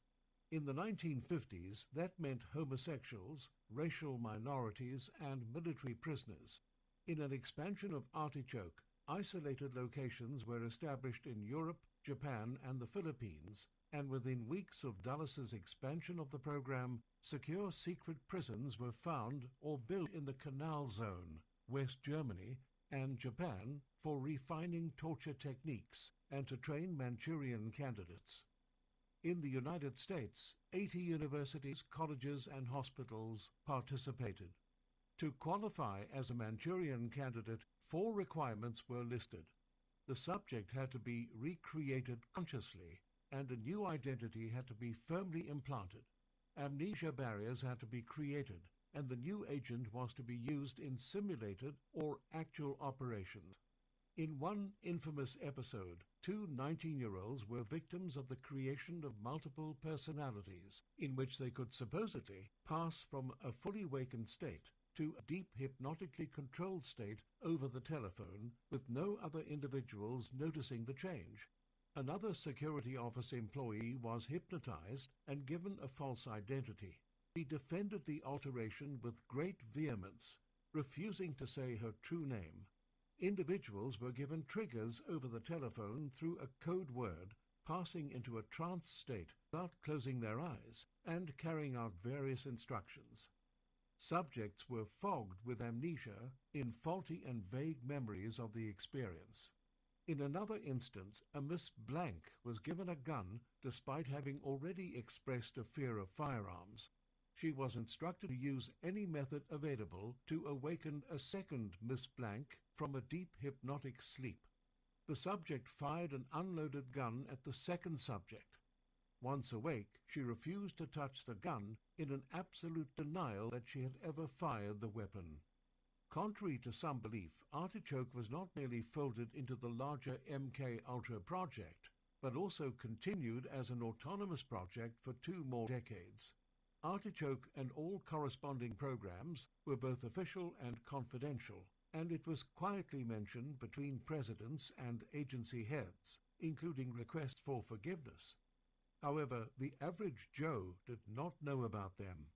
In the 1950s, that meant homosexuals, racial minorities, and military prisoners. In an expansion of Artichoke, isolated locations were established in Europe, Japan, and the Philippines, and within weeks of Dulles' expansion of the program, secure secret prisons were found or built in the Canal Zone, West Germany, and Japan for refining torture techniques and to train Manchurian candidates. In the United States, 80 universities, colleges, and hospitals participated. To qualify as a Manchurian candidate, 4 requirements were listed. The subject had to be recreated consciously, and a new identity had to be firmly implanted. Amnesia barriers had to be created, and the new agent was to be used in simulated or actual operations. In one infamous episode, two 19-year-olds were victims of the creation of multiple personalities, in which they could supposedly pass from a fully wakened state to a deep hypnotically controlled state over the telephone, with no other individuals noticing the change. Another security office employee was hypnotized and given a false identity. She defended the alteration with great vehemence, refusing to say her true name. Individuals were given triggers over the telephone through a code word, passing into a trance state without closing their eyes, and carrying out various instructions. Subjects were fogged with amnesia in faulty and vague memories of the experience. In another instance, a Miss Blank was given a gun despite having already expressed a fear of firearms. She was instructed to use any method available to awaken a second Miss Blank from a deep hypnotic sleep. The subject fired an unloaded gun at the second subject. Once awake, she refused to touch the gun in an absolute denial that she had ever fired the weapon. Contrary to some belief, Artichoke was not merely folded into the larger MK Ultra project, but also continued as an autonomous project for 2 more decades. Artichoke and all corresponding programs were both official and confidential, and it was quietly mentioned between presidents and agency heads, including requests for forgiveness. However, the average Joe did not know about them.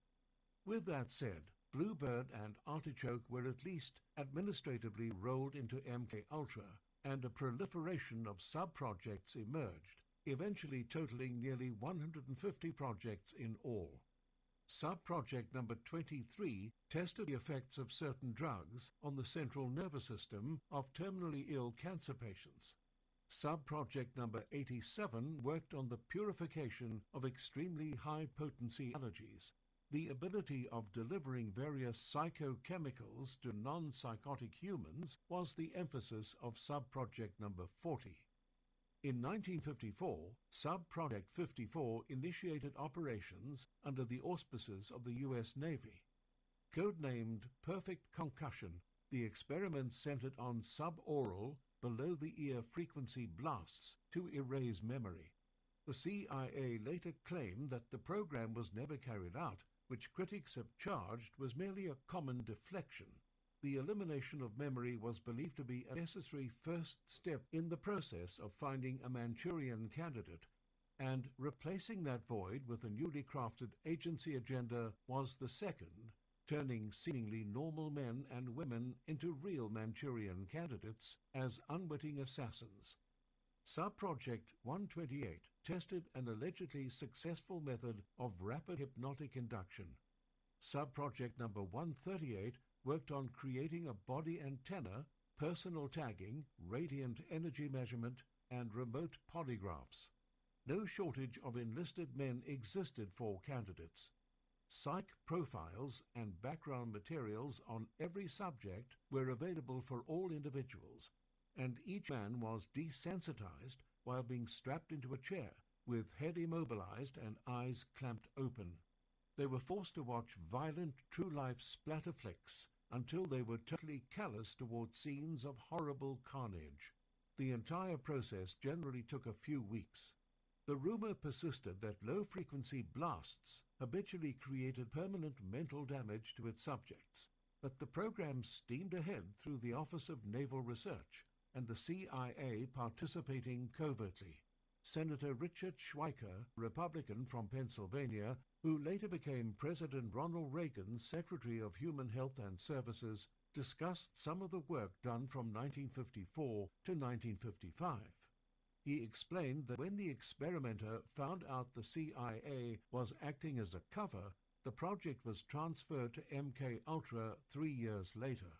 With that said, Bluebird and Artichoke were at least administratively rolled into MK Ultra, and a proliferation of sub-projects emerged, eventually totaling nearly 150 projects in all. Sub-project number 23 tested the effects of certain drugs on the central nervous system of terminally ill cancer patients. Sub-project number 87 worked on the purification of extremely high-potency allergies. The ability of delivering various psychochemicals to non-psychotic humans was the emphasis of sub-project number 40. In 1954, Sub-Project 54 initiated operations under the auspices of the U.S. Navy. Codenamed Perfect Concussion, the experiments centered on suboral, below-the-ear frequency blasts to erase memory. The CIA later claimed that the program was never carried out, which critics have charged was merely a common deflection. The elimination of memory was believed to be a necessary first step in the process of finding a Manchurian candidate, and replacing that void with a newly crafted agency agenda was the second, turning seemingly normal men and women into real Manchurian candidates as unwitting assassins. Sub-Project 128 tested an allegedly successful method of rapid hypnotic induction. Sub-Project number 138 worked on creating a body antenna, personal tagging, radiant energy measurement, and remote polygraphs. No shortage of enlisted men existed for candidates. Psych profiles and background materials on every subject were available for all individuals, and each man was desensitized while being strapped into a chair, with head immobilized and eyes clamped open. They were forced to watch violent, true-life splatter flicks until they were totally callous towards scenes of horrible carnage. The entire process generally took a few weeks. The rumor persisted that low-frequency blasts habitually created permanent mental damage to its subjects, but the program steamed ahead through the Office of Naval Research and the CIA participating covertly. Senator Richard Schweiker, Republican from Pennsylvania, who later became President Ronald Reagan's Secretary of Human Health and Services, discussed some of the work done from 1954 to 1955. He explained that when the experimenter found out the CIA was acting as a cover, the project was transferred to MK Ultra 3 years later.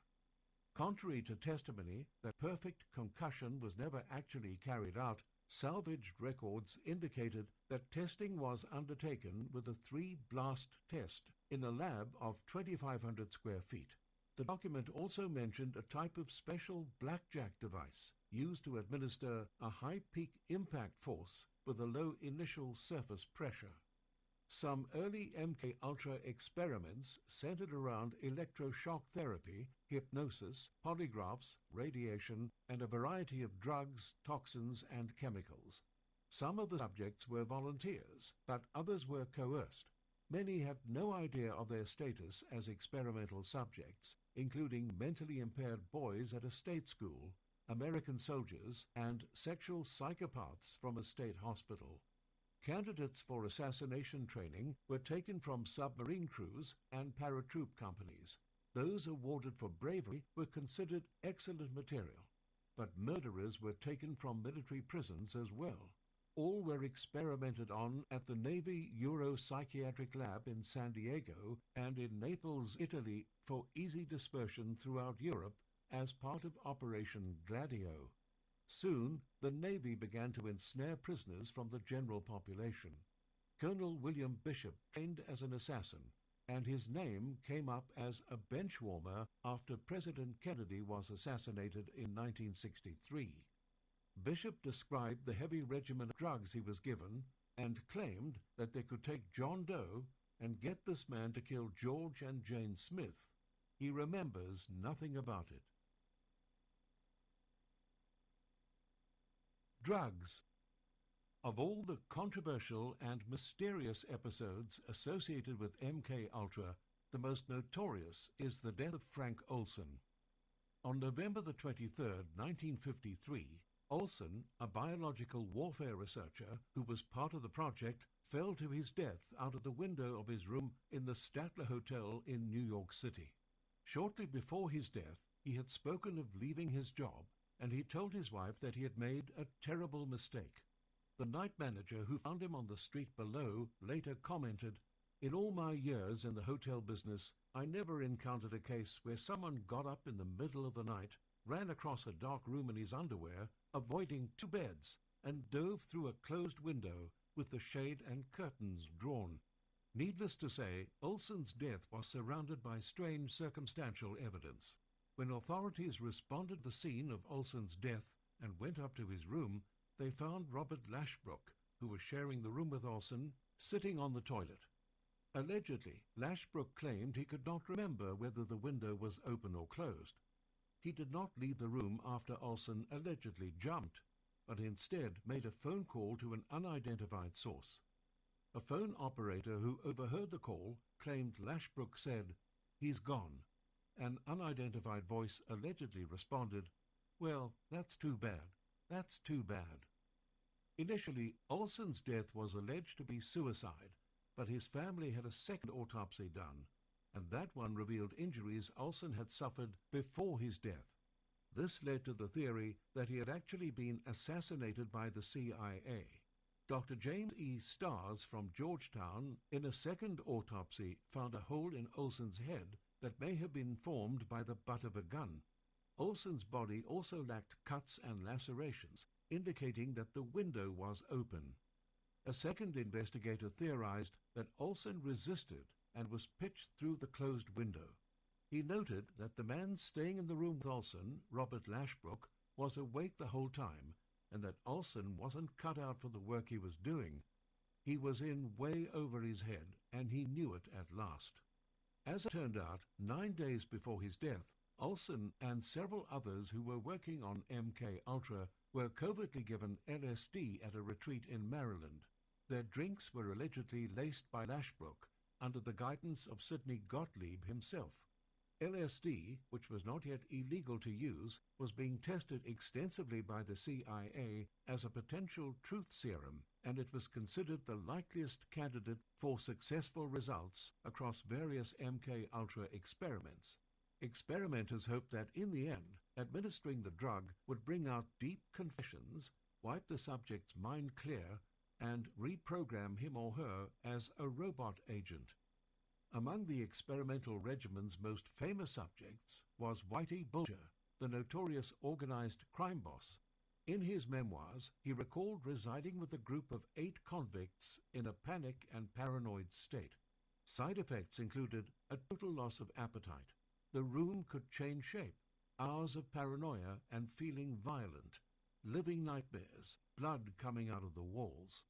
Contrary to testimony that Perfect Concussion was never actually carried out, salvaged records indicated that testing was undertaken with a 3-blast test in a lab of 2,500 square feet. The document also mentioned a type of special blackjack device used to administer a high peak impact force with a low initial surface pressure. Some early MK Ultra experiments centered around electroshock therapy, hypnosis, polygraphs, radiation, and a variety of drugs, toxins, and chemicals. Some of the subjects were volunteers, but others were coerced. Many had no idea of their status as experimental subjects, including mentally impaired boys at a state school, American soldiers, and sexual psychopaths from a state hospital. Candidates for assassination training were taken from submarine crews and paratroop companies. Those awarded for bravery were considered excellent material, but murderers were taken from military prisons as well. All were experimented on at the Navy Neuropsychiatric Lab in San Diego and in Naples, Italy, for easy dispersion throughout Europe as part of Operation Gladio. Soon, the Navy began to ensnare prisoners from the general population. Colonel William Bishop trained as an assassin, and his name came up as a benchwarmer after President Kennedy was assassinated in 1963. Bishop described the heavy regimen of drugs he was given and claimed that they could take John Doe and get this man to kill George and Jane Smith. He remembers nothing about it. Drugs. Of all the controversial and mysterious episodes associated with MK Ultra, the most notorious is the death of Frank Olson. On November the 23rd, 1953, Olson, a biological warfare researcher who was part of the project, fell to his death out of the window of his room in the Statler Hotel in New York City. Shortly before his death, he had spoken of leaving his job, and he told his wife that he had made a terrible mistake. The night manager who found him on the street below later commented, "In all my years in the hotel business, I never encountered a case where someone got up in the middle of the night, ran across a dark room in his underwear, avoiding two beds, and dove through a closed window with the shade and curtains drawn." Needless to say, Olson's death was surrounded by strange circumstantial evidence. When authorities responded to the scene of Olson's death and went up to his room, they found Robert Lashbrook, who was sharing the room with Olson, sitting on the toilet. Allegedly, Lashbrook claimed he could not remember whether the window was open or closed. He did not leave the room after Olson allegedly jumped, but instead made a phone call to an unidentified source. A phone operator who overheard the call claimed Lashbrook said, "He's gone." An unidentified voice allegedly responded, "Well, that's too bad. That's too bad." Initially, Olson's death was alleged to be suicide, but his family had a second autopsy done, and that one revealed injuries Olson had suffered before his death. This led to the theory that he had actually been assassinated by the CIA. Dr. James E. Stars from Georgetown, in a second autopsy, found a hole in Olson's head that may have been formed by the butt of a gun. Olson's body also lacked cuts and lacerations, indicating that the window was open. A second investigator theorized that Olson resisted and was pitched through the closed window. He noted that the man staying in the room with Olson, Robert Lashbrook, was awake the whole time, and that Olson wasn't cut out for the work he was doing. He was in way over his head, and he knew it at last. As it turned out, 9 days before his death, Olson and several others who were working on MK Ultra were covertly given LSD at a retreat in Maryland. Their drinks were allegedly laced by Lashbrook under the guidance of Sidney Gottlieb himself. LSD, which was not yet illegal to use, was being tested extensively by the CIA as a potential truth serum, and it was considered the likeliest candidate for successful results across various MK Ultra experiments. Experimenters hoped that in the end, administering the drug would bring out deep confessions, wipe the subject's mind clear, and reprogram him or her as a robot agent. Among the experimental regimen's most famous subjects was Whitey Bulger, the notorious organized crime boss. In his memoirs, he recalled residing with a group of 8 convicts in a panic and paranoid state. Side effects included a total loss of appetite. The room could change shape, hours of paranoia and feeling violent. living nightmares, blood coming out of the walls.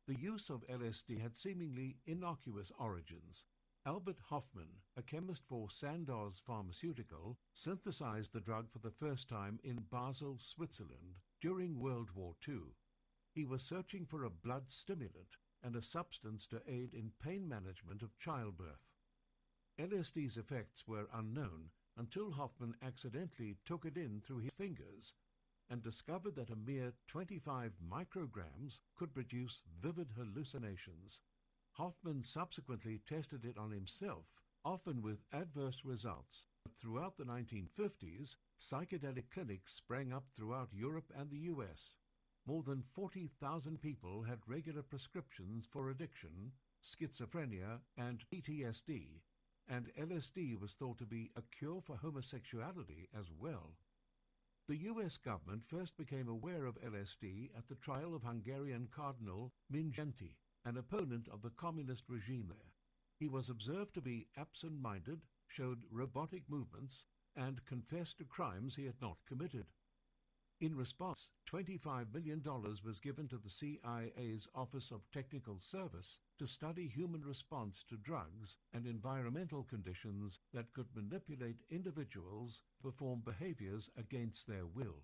The use of LSD had seemingly innocuous origins. Albert Hofmann, a chemist for Sandoz Pharmaceutical, synthesized the drug for the first time in Basel, Switzerland, during World War II. He was searching for a blood stimulant and a substance to aid in pain management of childbirth. LSD's effects were unknown until Hofmann accidentally took it in through his fingers and discovered that a mere 25 micrograms could produce vivid hallucinations. Hofmann subsequently tested it on himself, often with adverse results. Throughout the 1950s, psychedelic clinics sprang up throughout Europe and the US. More than 40,000 people had regular prescriptions for addiction, schizophrenia, and PTSD, and LSD was thought to be a cure for homosexuality as well. The US government first became aware of LSD at the trial of Hungarian Cardinal Mindszenty, an opponent of the communist regime there. He was observed to be absent-minded, showed robotic movements, and confessed to crimes he had not committed. In response, $25 million was given to the CIA's Office of Technical Service to study human response to drugs and environmental conditions that could manipulate individuals to perform behaviors against their will.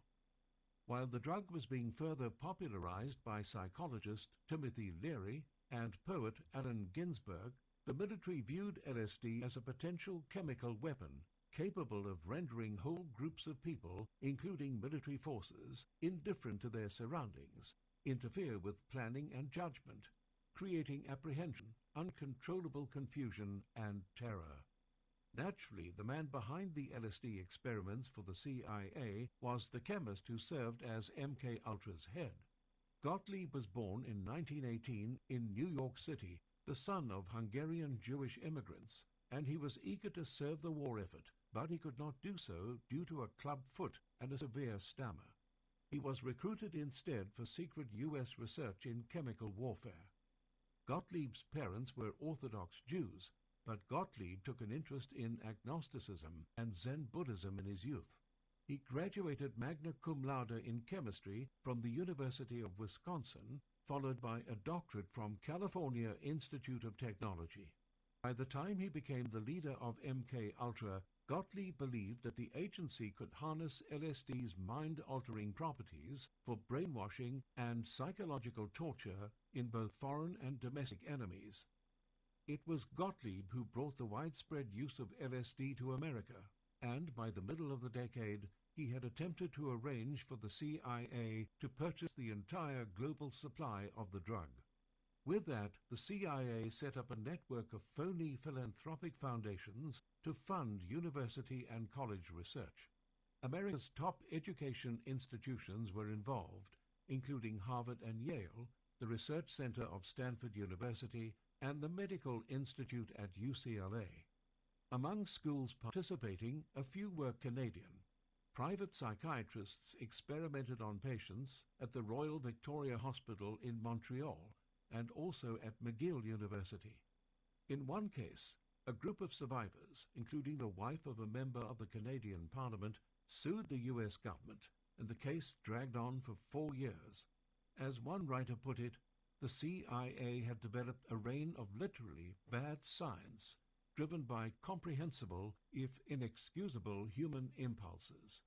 While the drug was being further popularized by psychologist Timothy Leary and poet Allen Ginsberg, the military viewed LSD as a potential chemical weapon capable of rendering whole groups of people, including military forces, indifferent to their surroundings, interfere with planning and judgment, creating apprehension, uncontrollable confusion, and terror. Naturally, the man behind the LSD experiments for the CIA was the chemist who served as MK Ultra's head. Gottlieb was born in 1918 in New York City, the son of Hungarian Jewish immigrants, and he was eager to serve the war effort, but he could not do so due to a club foot and a severe stammer. He was recruited instead for secret U.S. research in chemical warfare. Gottlieb's parents were Orthodox Jews, but Gottlieb took an interest in agnosticism and Zen Buddhism in his youth. He graduated magna cum laude in chemistry from the University of Wisconsin, followed by a doctorate from California Institute of Technology. By the time he became the leader of MK Ultra, Gottlieb believed that the agency could harness LSD's mind-altering properties for brainwashing and psychological torture in both foreign and domestic enemies. It was Gottlieb who brought the widespread use of LSD to America, and by the middle of the decade, he had attempted to arrange for the CIA to purchase the entire global supply of the drug. With that, the CIA set up a network of phony philanthropic foundations to fund university and college research. America's top education institutions were involved, including Harvard and Yale, the Research Center of Stanford University, and the Medical Institute at UCLA. Among schools participating, a few were Canadian. Private psychiatrists experimented on patients at the Royal Victoria Hospital in Montreal and also at McGill University. In one case, a group of survivors, including the wife of a member of the Canadian Parliament, sued the US government, and the case dragged on for 4 years. As one writer put it, the CIA had developed a reign of literally bad science, driven by comprehensible, if inexcusable, human impulses.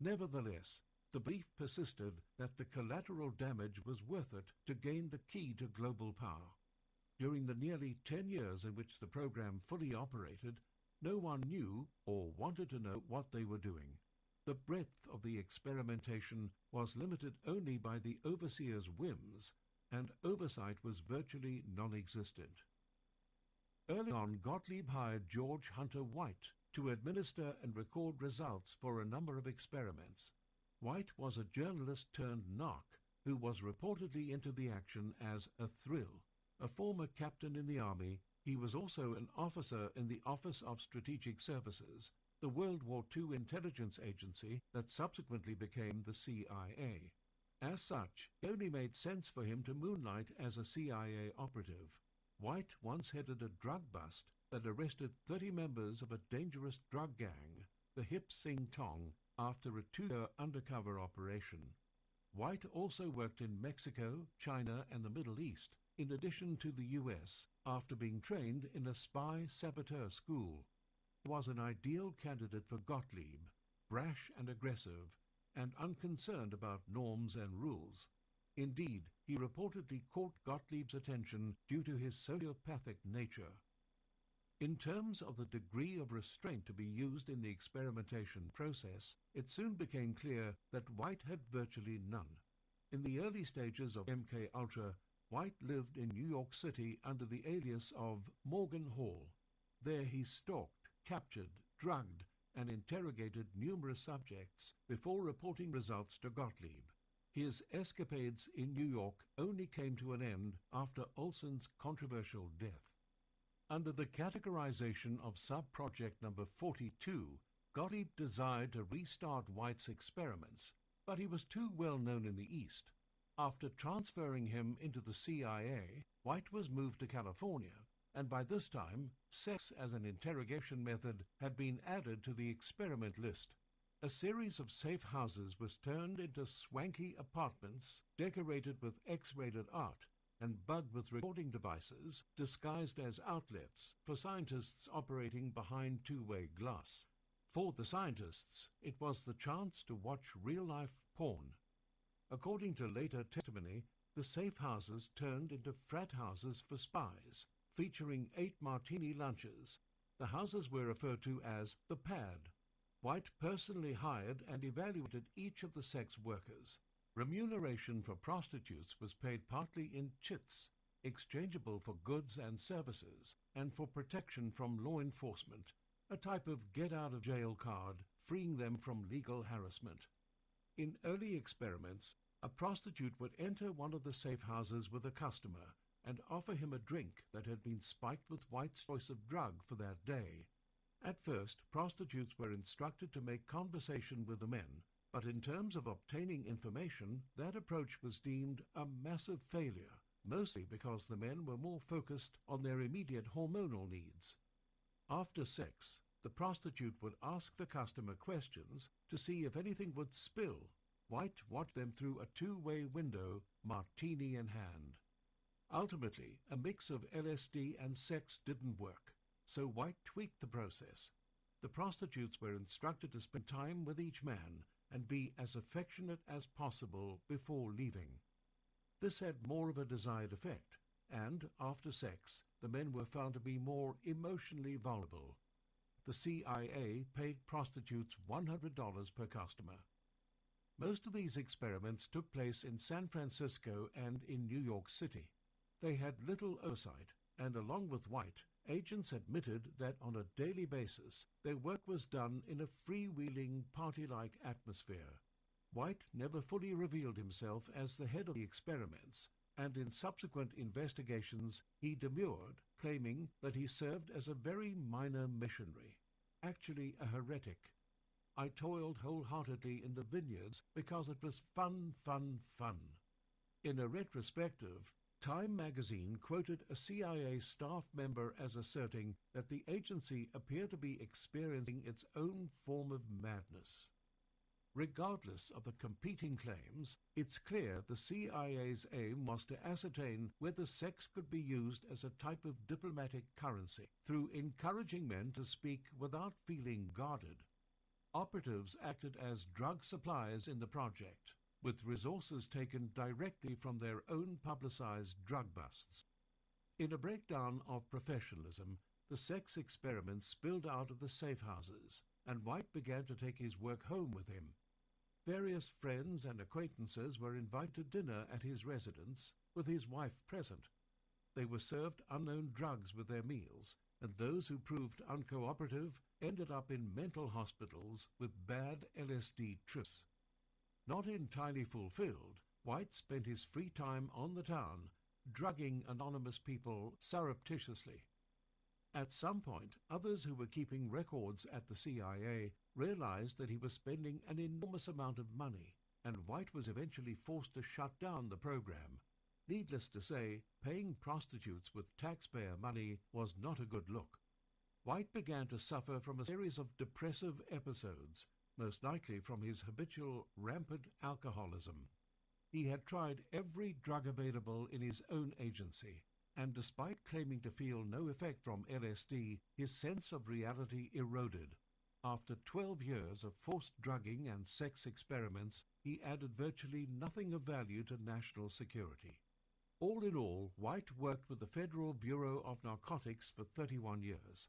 Nevertheless, the belief persisted that the collateral damage was worth it to gain the key to global power. During the nearly 10 years in which the program fully operated, no one knew or wanted to know what they were doing. The breadth of the experimentation was limited only by the overseer's whims, and oversight was virtually non-existent. Early on, Gottlieb hired George Hunter White to administer and record results for a number of experiments. White was a journalist turned narc who was reportedly into the action as a thrill. A former captain in the army, he was also an officer in the Office of Strategic Services, the World War II intelligence agency that subsequently became the CIA. As such, it only made sense for him to moonlight as a CIA operative. White once headed a drug bust that arrested 30 members of a dangerous drug gang, the Hip Sing Tong, after a 2-year undercover operation. White also worked in Mexico, China, and the Middle East, in addition to the US, after being trained in a spy saboteur school. He was an ideal candidate for Gottlieb, brash and aggressive, and unconcerned about norms and rules. Indeed, he reportedly caught Gottlieb's attention due to his sociopathic nature. In terms of the degree of restraint to be used in the experimentation process, it soon became clear that White had virtually none. In the early stages of MKUltra, White lived in New York City under the alias of Morgan Hall. There he stalked, captured, drugged, and interrogated numerous subjects before reporting results to Gottlieb. His escapades in New York only came to an end after Olson's controversial death. Under the categorization of sub-project number 42, Gottlieb desired to restart White's experiments, but he was too well known in the East. After transferring him into the CIA, White was moved to California, and by this time, sex as an interrogation method had been added to the experiment list. A series of safe houses was turned into swanky apartments decorated with X-rated art and bugged with recording devices disguised as outlets for scientists operating behind two-way glass. For the scientists, it was the chance to watch real-life porn. According to later testimony, the safe houses turned into frat houses for spies, featuring 8 martini lunches. The houses were referred to as the pad. White personally hired and evaluated each of the sex workers. Remuneration for prostitutes was paid partly in chits, exchangeable for goods and services, and for protection from law enforcement, a type of get-out-of-jail card, freeing them from legal harassment. In early experiments, a prostitute would enter one of the safe houses with a customer and offer him a drink that had been spiked with White's choice of drug for that day. At first, prostitutes were instructed to make conversation with the men, but in terms of obtaining information, that approach was deemed a massive failure, mostly because the men were more focused on their immediate hormonal needs. After sex, the prostitute would ask the customer questions to see if anything would spill. White watched them through a two-way window, martini in hand. Ultimately, a mix of LSD and sex didn't work, so White tweaked the process. The prostitutes were instructed to spend time with each man and be as affectionate as possible before leaving. This had more of a desired effect, and after sex, the men were found to be more emotionally vulnerable. The CIA paid prostitutes $100 per customer. Most of these experiments took place in San Francisco and in New York City. They had little oversight, and along with White, agents admitted that on a daily basis, their work was done in a freewheeling, party-like atmosphere. White never fully revealed himself as the head of the experiments, and in subsequent investigations he demurred, claiming that he served as a very minor missionary, actually a heretic. I toiled wholeheartedly in the vineyards because it was fun. In a retrospective, Time magazine quoted a CIA staff member as asserting that the agency appeared to be experiencing its own form of madness. Regardless of the competing claims, it's clear the CIA's aim was to ascertain whether sex could be used as a type of diplomatic currency through encouraging men to speak without feeling guarded. Operatives acted as drug suppliers in the project, with resources taken directly from their own publicized drug busts. In a breakdown of professionalism, the sex experiments spilled out of the safe houses, and White began to take his work home with him. Various friends and acquaintances were invited to dinner at his residence, with his wife present. They were served unknown drugs with their meals, and those who proved uncooperative ended up in mental hospitals with bad LSD trips. Not entirely fulfilled, White spent his free time on the town, drugging anonymous people surreptitiously. At some point, others who were keeping records at the CIA realized that he was spending an enormous amount of money, and White was eventually forced to shut down the program. Needless to say, paying prostitutes with taxpayer money was not a good look. White began to suffer from a series of depressive episodes, most likely from his habitual rampant alcoholism. He had tried every drug available in his own agency, and despite claiming to feel no effect from LSD, his sense of reality eroded. After 12 years of forced drugging and sex experiments, he added virtually nothing of value to national security. All in all, White worked with the Federal Bureau of Narcotics for 31 years.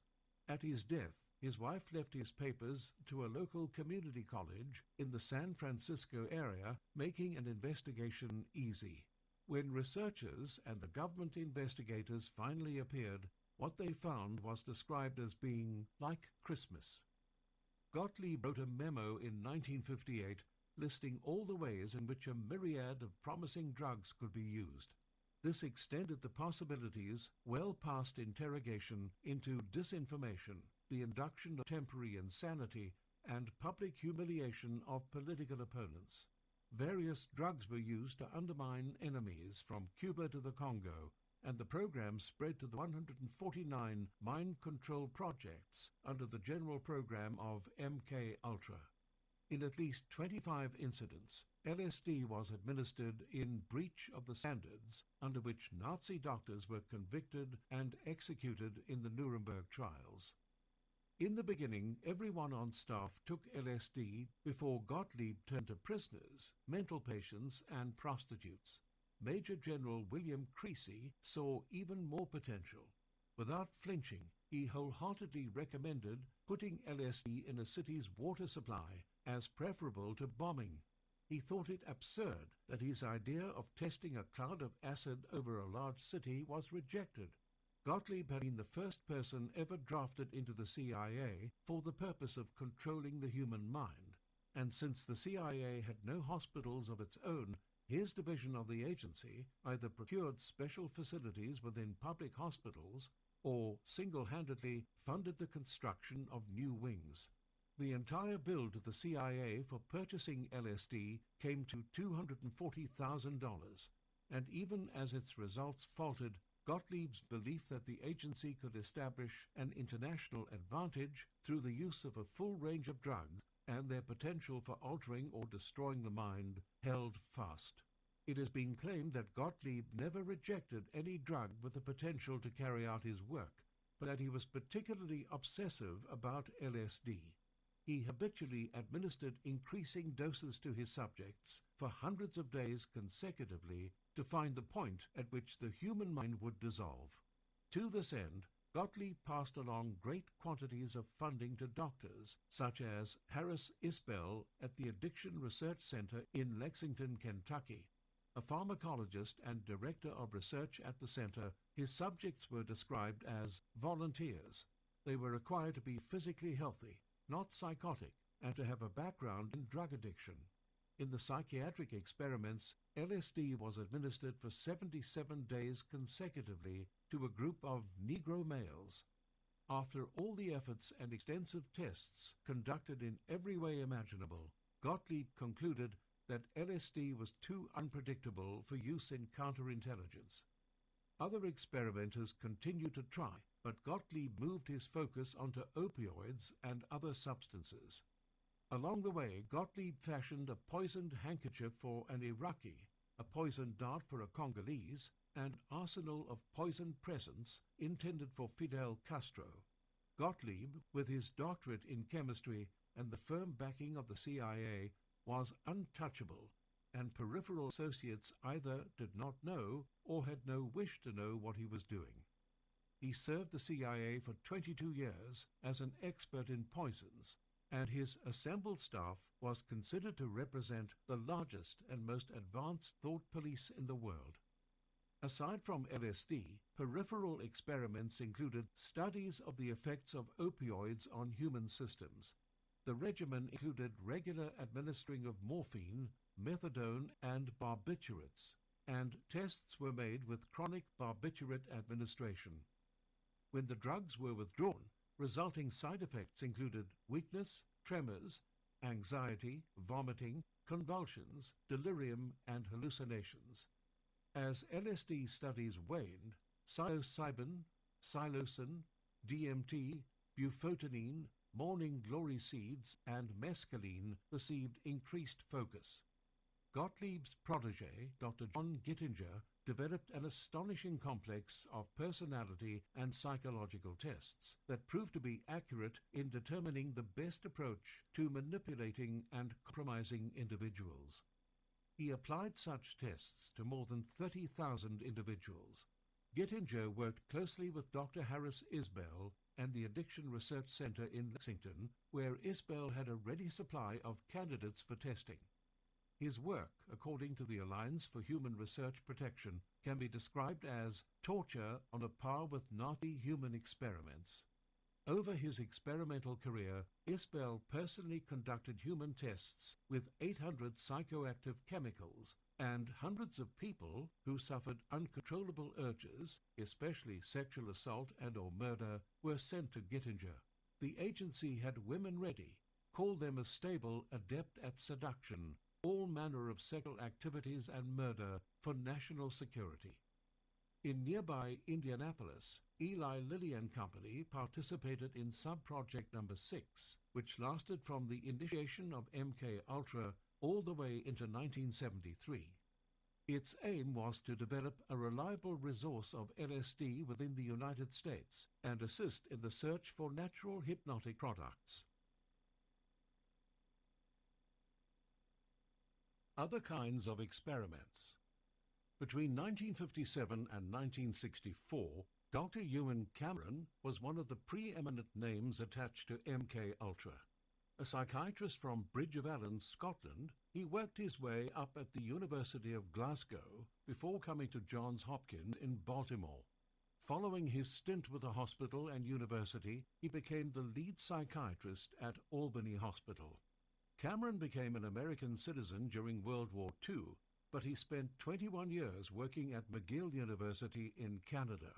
At his death, his wife left his papers to a local community college in the San Francisco area, making an investigation easy. When researchers and the government investigators finally appeared, what they found was described as being like Christmas. Gottlieb wrote a memo in 1958 listing all the ways in which a myriad of promising drugs could be used. This extended the possibilities well past interrogation into disinformation, the induction of temporary insanity, and public humiliation of political opponents. Various drugs were used to undermine enemies from Cuba to the Congo, and the program spread to the 149 mind control projects under the general program of MK Ultra. In at least 25 incidents, LSD was administered in breach of the standards under which Nazi doctors were convicted and executed in the Nuremberg trials. In the beginning, everyone on staff took LSD before Gottlieb turned to prisoners, mental patients, and prostitutes. Major General William Creasy saw even more potential. Without flinching, he wholeheartedly recommended putting LSD in a city's water supply as preferable to bombing. He thought it absurd that his idea of testing a cloud of acid over a large city was rejected. Gottlieb had been the first person ever drafted into the CIA for the purpose of controlling the human mind, and since the CIA had no hospitals of its own, his division of the agency either procured special facilities within public hospitals or single-handedly funded the construction of new wings. The entire bill to the CIA for purchasing LSD came to $240,000, and even as its results faltered, Gottlieb's belief that the agency could establish an international advantage through the use of a full range of drugs and their potential for altering or destroying the mind held fast. It has been claimed that Gottlieb never rejected any drug with the potential to carry out his work, but that he was particularly obsessive about LSD. He habitually administered increasing doses to his subjects for hundreds of days consecutively to find the point at which the human mind would dissolve. To this end, Gottlieb passed along great quantities of funding to doctors, such as Harris Isbell at the Addiction Research Center in Lexington, Kentucky. A pharmacologist and director of research at the center, his subjects were described as volunteers. They were required to be physically healthy, not psychotic, and to have a background in drug addiction. In the psychiatric experiments, LSD was administered for 77 days consecutively to a group of Negro males. After all the efforts and extensive tests conducted in every way imaginable, Gottlieb concluded that LSD was too unpredictable for use in counterintelligence. Other experimenters continued to try, but Gottlieb moved his focus onto opioids and other substances. Along the way, Gottlieb fashioned a poisoned handkerchief for an Iraqi, a poisoned dart for a Congolese, and arsenal of poisoned presents intended for Fidel Castro. Gottlieb, with his doctorate in chemistry and the firm backing of the CIA, was untouchable, and peripheral associates either did not know or had no wish to know what he was doing. He served the CIA for 22 years as an expert in poisons, and his assembled staff was considered to represent the largest and most advanced thought police in the world. Aside from LSD, peripheral experiments included studies of the effects of opioids on human systems. The regimen included regular administering of morphine, methadone, and barbiturates, and tests were made with chronic barbiturate administration. When the drugs were withdrawn, resulting side effects included weakness, tremors, anxiety, vomiting, convulsions, delirium, and hallucinations. As LSD studies waned, psilocybin, psilocin, DMT, bufotenine, morning glory seeds, and mescaline received increased focus. Gottlieb's protege, Dr. John Gittinger, developed an astonishing complex of personality and psychological tests that proved to be accurate in determining the best approach to manipulating and compromising individuals. He applied such tests to more than 30,000 individuals. Gittinger worked closely with Dr. Harris Isbell and the Addiction Research Center in Lexington, where Isbell had a ready supply of candidates for testing. His work, according to the Alliance for Human Research Protection, can be described as torture on a par with Nazi human experiments. Over his experimental career, Isbell personally conducted human tests with 800 psychoactive chemicals, and hundreds of people who suffered uncontrollable urges, especially sexual assault and or murder, were sent to Gittinger. The agency had women ready, called them a stable adept at seduction, all manner of sexual activities and murder for national security. In nearby Indianapolis, Eli Lilly and Company participated in sub-project number 6, which lasted from the initiation of MK-Ultra all the way into 1973. Its aim was to develop a reliable resource of LSD within the United States and assist in the search for natural hypnotic products. Other kinds of experiments. Between 1957 and 1964, Dr. Ewan Cameron was one of the preeminent names attached to MK-Ultra. A psychiatrist from Bridge of Allan, Scotland, he worked his way up at the University of Glasgow before coming to Johns Hopkins in Baltimore. Following his stint with the hospital and university, he became the lead psychiatrist at Albany Hospital. Cameron became an American citizen during World War II, but he spent 21 years working at McGill University in Canada.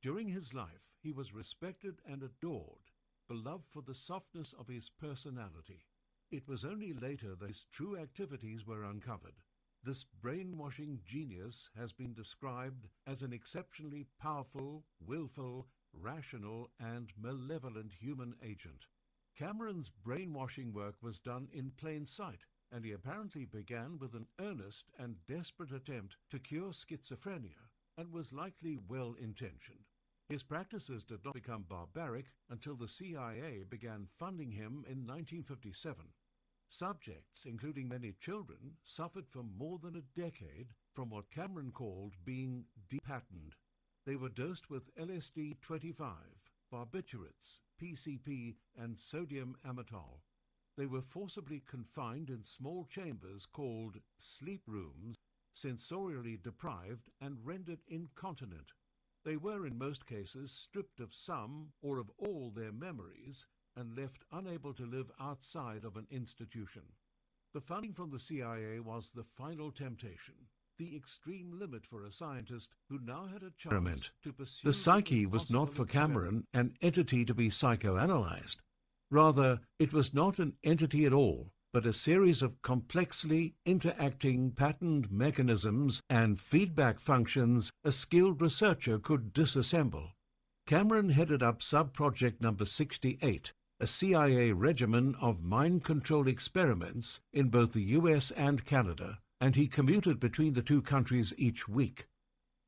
During his life, he was respected and adored, beloved for the softness of his personality. It was only later that his true activities were uncovered. This brainwashing genius has been described as an exceptionally powerful, willful, rational, and malevolent human agent. Cameron's brainwashing work was done in plain sight, and he apparently began with an earnest and desperate attempt to cure schizophrenia, and was likely well-intentioned. His practices did not become barbaric until the CIA began funding him in 1957. Subjects, including many children, suffered for more than a decade from what Cameron called being depatterned. They were dosed with LSD-25, barbiturates, PCP, and sodium amytal. They were forcibly confined in small chambers called sleep rooms, sensorially deprived and rendered incontinent. They were in most cases stripped of some or of all their memories and left unable to live outside of an institution. The funding from the CIA was the final temptation, the extreme limit for a scientist who now had a chance to pursue... The psyche was not for Cameron an entity to be psychoanalyzed. Rather, it was not an entity at all, but a series of complexly interacting patterned mechanisms and feedback functions a skilled researcher could disassemble. Cameron headed up sub-project number 68, a CIA regimen of mind control experiments in both the US and Canada, and he commuted between the two countries each week.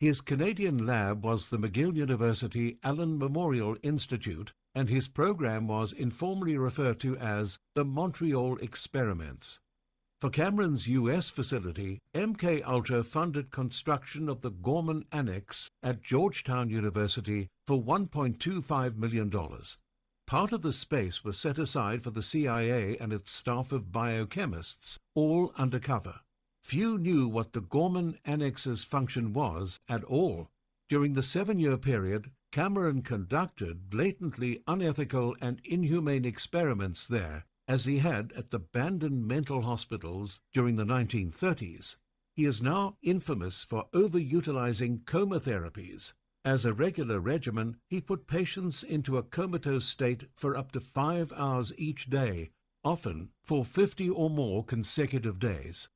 His Canadian lab was the McGill University Allen Memorial Institute, and his program was informally referred to as the Montreal Experiments. For Cameron's US facility, MK-Ultra funded construction of the Gorman Annex at Georgetown University for $1.25 million. Part of the space was set aside for the CIA and its staff of biochemists, all undercover. Few knew what the Gorman Annex's function was at all. During the 7-year period, Cameron conducted blatantly unethical and inhumane experiments there, as he had at the Bandon mental hospitals during the 1930s. He is now infamous for overutilizing coma therapies. As a regular regimen, he put patients into a comatose state for up to 5 hours each day, often for 50 or more consecutive days.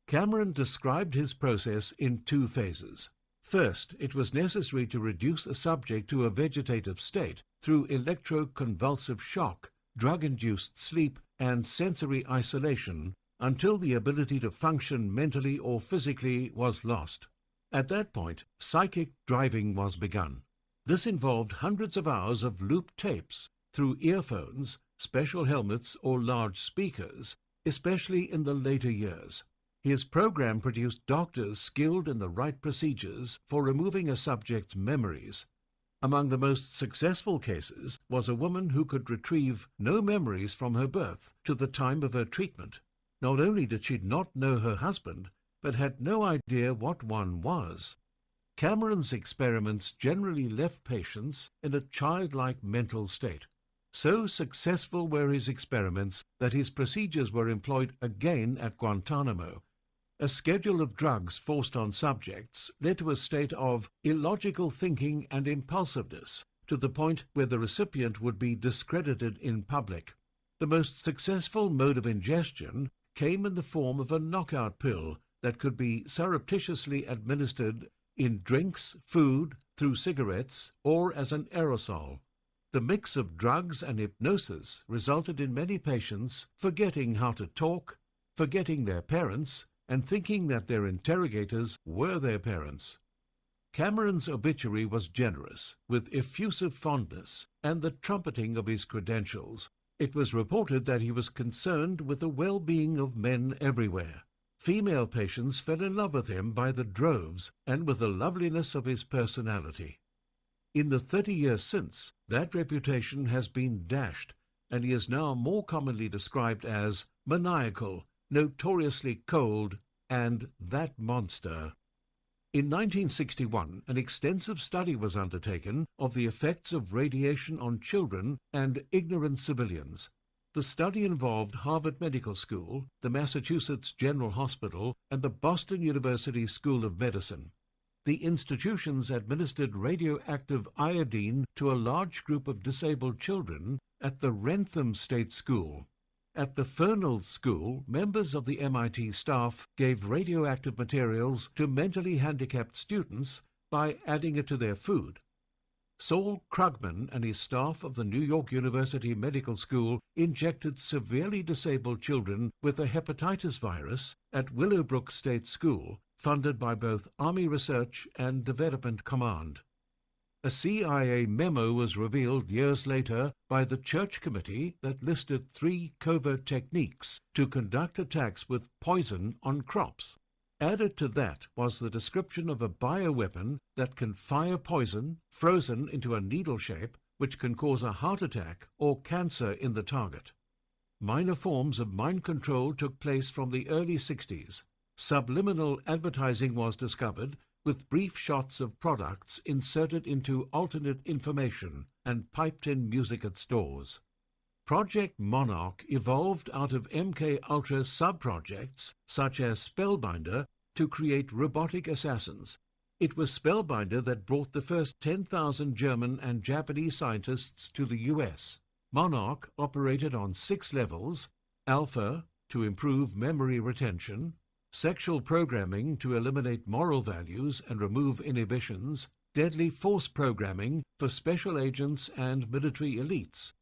Cameron described his process in 2 phases. First, it was necessary to reduce a subject to a vegetative state through electroconvulsive shock, drug-induced sleep, and sensory isolation, until the ability to function mentally or physically was lost. At that point, psychic driving was begun. This involved hundreds of hours of loop tapes through earphones, special helmets, or large speakers, especially in the later years. His program produced doctors skilled in the right procedures for removing a subject's memories. Among the most successful cases was a woman who could retrieve no memories from her birth to the time of her treatment. Not only did she not know her husband, but had no idea what one was. Cameron's experiments generally left patients in a childlike mental state. So successful were his experiments that his procedures were employed again at Guantanamo. A schedule of drugs forced on subjects led to a state of illogical thinking and impulsiveness, to the point where the recipient would be discredited in public. The most successful mode of ingestion came in the form of a knockout pill that could be surreptitiously administered in drinks, food, through cigarettes, or as an aerosol. The mix of drugs and hypnosis resulted in many patients forgetting how to talk, forgetting their parents, and thinking that their interrogators were their parents. Cameron's obituary was generous, with effusive fondness and the trumpeting of his credentials. It was reported that he was concerned with the well-being of men everywhere. Female patients fell in love with him by the droves and with the loveliness of his personality. In the 30 years since, that reputation has been dashed, and he is now more commonly described as maniacal, notoriously cold, and that monster. In 1961, an extensive study was undertaken of the effects of radiation on children and ignorant civilians. The study involved Harvard Medical School, the Massachusetts General Hospital, and the Boston University School of Medicine. The institutions administered radioactive iodine to a large group of disabled children at the Wrentham State School. At the Fernald School, members of the MIT staff gave radioactive materials to mentally handicapped students by adding it to their food. Saul Krugman and his staff of the New York University Medical School injected severely disabled children with a hepatitis virus at Willowbrook State School, funded by both Army Research and Development Command. A CIA memo was revealed years later by the Church Committee that listed 3 covert techniques to conduct attacks with poison on crops. Added to that was the description of a bioweapon that can fire poison, frozen into a needle shape, which can cause a heart attack or cancer in the target. Minor forms of mind control took place from the early 60s. Subliminal advertising was discovered, with brief shots of products inserted into alternate information and piped-in music at stores. Project Monarch evolved out of MK Ultra sub-projects, such as Spellbinder, to create robotic assassins. It was Spellbinder that brought the first 10,000 German and Japanese scientists to the US. Monarch operated on 6 levels: Alpha, to improve memory retention; Sexual Programming, to eliminate moral values and remove inhibitions; Deadly Force Programming, for special agents and military elites;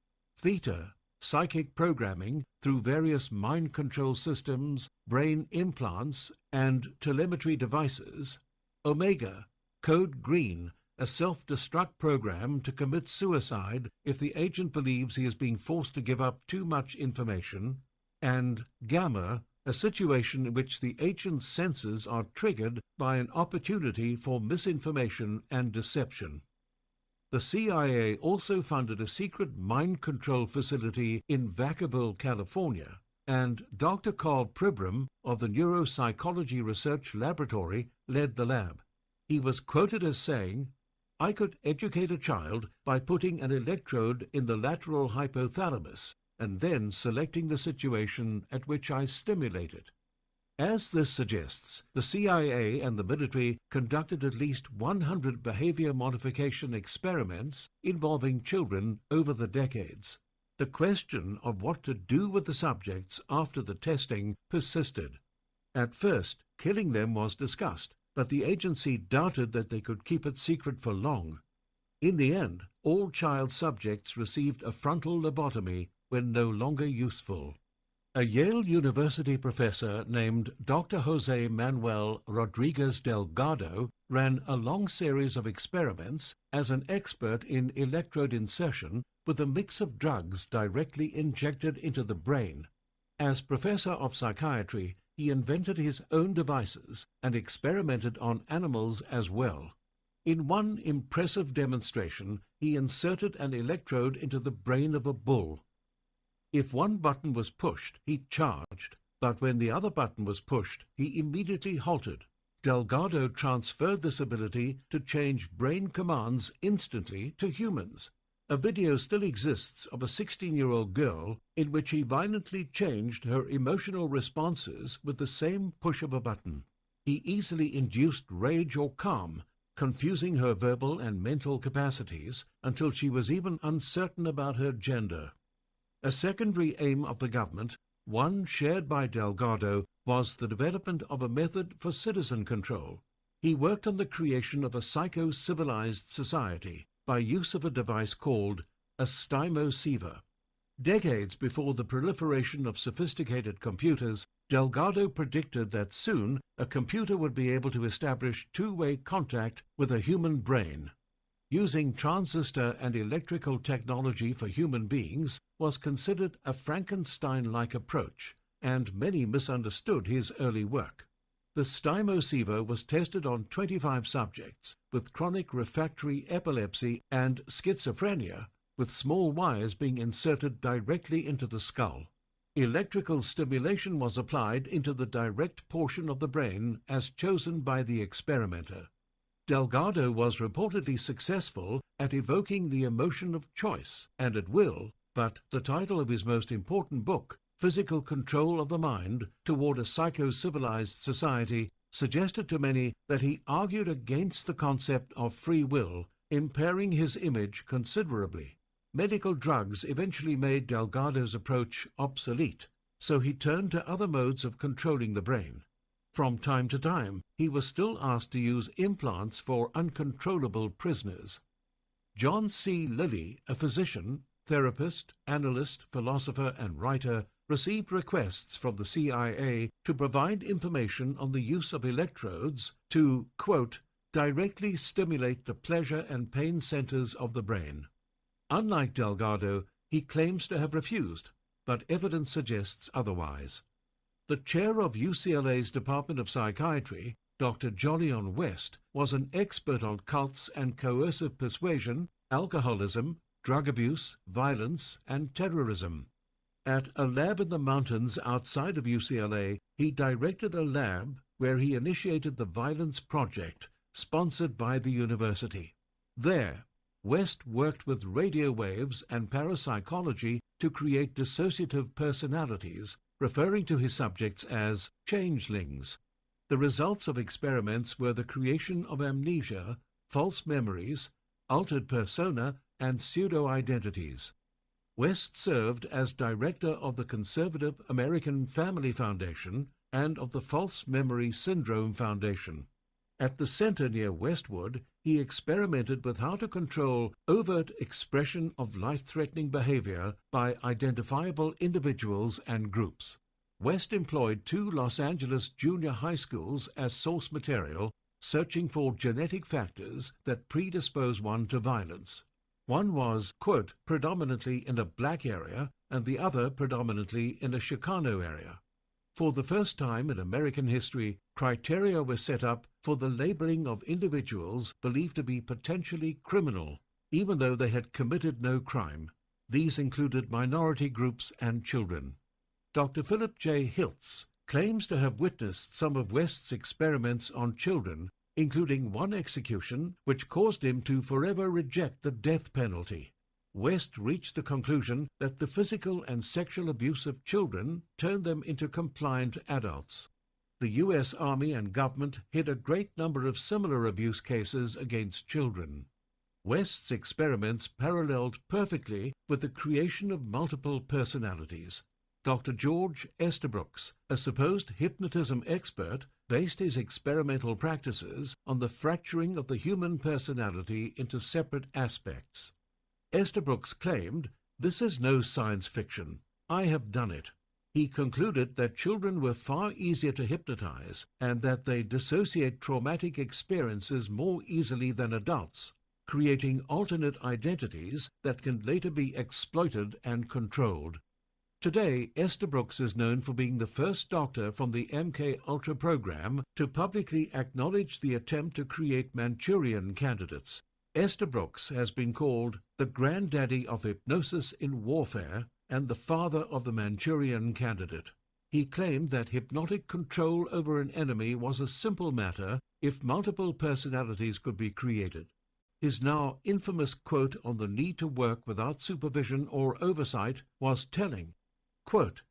Theta, Psychic Programming, through various mind control systems, brain implants, and telemetry devices; Omega, Code Green, a self-destruct program to commit suicide if the agent believes he is being forced to give up too much information; and Gamma, a situation in which the agent's senses are triggered by an opportunity for misinformation and deception. The CIA also funded a secret mind control facility in Vacaville, California, and Dr. Carl Pribram of the Neuropsychology Research Laboratory led the lab. He was quoted as saying, "I could educate a child by putting an electrode in the lateral hypothalamus and then selecting the situation at which I stimulate it." As this suggests, the CIA and the military conducted at least 100 behavior modification experiments involving children over the decades. The question of what to do with the subjects after the testing persisted. At first, killing them was discussed, but the agency doubted that they could keep it secret for long. In the end, all child subjects received a frontal lobotomy when no longer useful. A Yale University professor named Dr. Jose Manuel Rodriguez Delgado ran a long series of experiments as an expert in electrode insertion with a mix of drugs directly injected into the brain. As professor of psychiatry, he invented his own devices and experimented on animals as well. In one impressive demonstration, he inserted an electrode into the brain of a bull. If one button was pushed, he charged, but when the other button was pushed, he immediately halted. Delgado transferred this ability to change brain commands instantly to humans. A video still exists of a 16-year-old girl in which he violently changed her emotional responses with the same push of a button. He easily induced rage or calm, confusing her verbal and mental capacities until she was even uncertain about her gender. A secondary aim of the government, one shared by Delgado, was the development of a method for citizen control. He worked on the creation of a psycho-civilized society by use of a device called a stymosiever. Decades before the proliferation of sophisticated computers, Delgado predicted that soon a computer would be able to establish two-way contact with a human brain. Using transistor and electrical technology for human beings was considered a Frankenstein-like approach, and many misunderstood his early work. The stymosiever was tested on 25 subjects with chronic refractory epilepsy and schizophrenia, with small wires being inserted directly into the skull. Electrical stimulation was applied into the direct portion of the brain as chosen by the experimenter. Delgado was reportedly successful at evoking the emotion of choice and at will, but the title of his most important book, Physical Control of the Mind Toward a Psycho-Civilized Society, suggested to many that he argued against the concept of free will, impairing his image considerably. Medical drugs eventually made Delgado's approach obsolete, so he turned to other modes of controlling the brain. From time to time, he was still asked to use implants for uncontrollable prisoners. John C. Lilly, a physician, therapist, analyst, philosopher, and writer, received requests from the CIA to provide information on the use of electrodes to, quote, directly stimulate the pleasure and pain centers of the brain. Unlike Delgado, he claims to have refused, but evidence suggests otherwise. The chair of UCLA's Department of Psychiatry, Dr. Jolyon West, was an expert on cults and coercive persuasion, alcoholism, drug abuse, violence, and terrorism. At a lab in the mountains outside of UCLA, he directed a lab where he initiated the Violence Project, sponsored by the university. There, West worked with radio waves and parapsychology to create dissociative personalities, referring to his subjects as changelings. The results of experiments were the creation of amnesia, false memories, altered persona, and pseudo-identities. West served as director of the Conservative American Family Foundation and of the False Memory Syndrome Foundation. At the center near Westwood, he experimented with how to control overt expression of life-threatening behavior by identifiable individuals and groups. West employed 2 Los Angeles junior high schools as source material, searching for genetic factors that predispose one to violence. One was, quote, predominantly in a black area, and the other predominantly in a Chicano area. For the first time in American history, criteria were set up for the labeling of individuals believed to be potentially criminal, even though they had committed no crime. These included minority groups and children. Dr. Philip J. Hiltz claims to have witnessed some of West's experiments on children, including one execution which caused him to forever reject the death penalty. West reached the conclusion that the physical and sexual abuse of children turned them into compliant adults. The U.S. Army and government hid a great number of similar abuse cases against children. West's experiments paralleled perfectly with the creation of multiple personalities. Dr. George Estabrooks, a supposed hypnotism expert, based his experimental practices on the fracturing of the human personality into separate aspects. Estabrooks claimed, "This is no science fiction. I have done it." He concluded that children were far easier to hypnotize and that they dissociate traumatic experiences more easily than adults, creating alternate identities that can later be exploited and controlled. Today, Estabrooks is known for being the first doctor from the MK Ultra program to publicly acknowledge the attempt to create Manchurian candidates. Estabrooks has been called the granddaddy of hypnosis in warfare and the father of the Manchurian candidate. He claimed that hypnotic control over an enemy was a simple matter if multiple personalities could be created. His now infamous quote on the need to work without supervision or oversight was telling. Quote,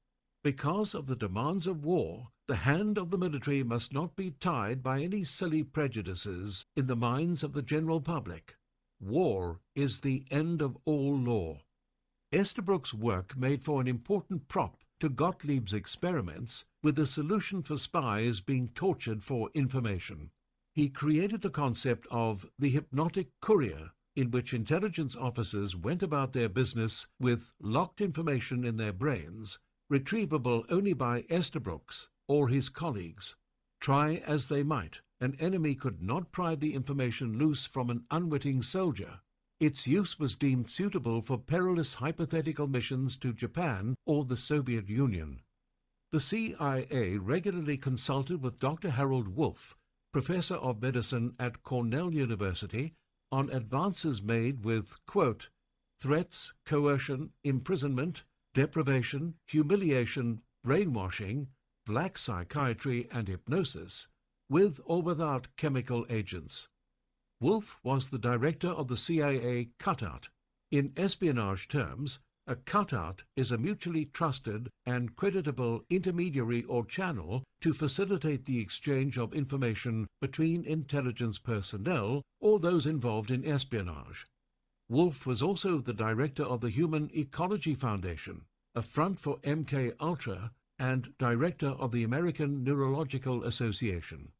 "Because of the demands of war, the hand of the military must not be tied by any silly prejudices in the minds of the general public. War is the end of all law." Estabrooks' work made for an important prop to Gottlieb's experiments, with the solution for spies being tortured for information. He created the concept of the hypnotic courier, in which intelligence officers went about their business with locked information in their brains, retrievable only by Estabrooks or his colleagues. Try as they might, an enemy could not pry the information loose from an unwitting soldier. Its use was deemed suitable for perilous hypothetical missions to Japan or the Soviet Union. The CIA regularly consulted with Dr. Harold Wolff, professor of medicine at Cornell University, on advances made with, quote, "threats, coercion, imprisonment, deprivation, humiliation, brainwashing, black psychiatry, and hypnosis, with or without chemical agents." Wolff was the director of the CIA cutout. In espionage terms, a cutout is a mutually trusted and creditable intermediary or channel to facilitate the exchange of information between intelligence personnel or those involved in espionage. Wolff was also the director of the Human Ecology Foundation, a front for MK Ultra, and director of the American Neurological Association.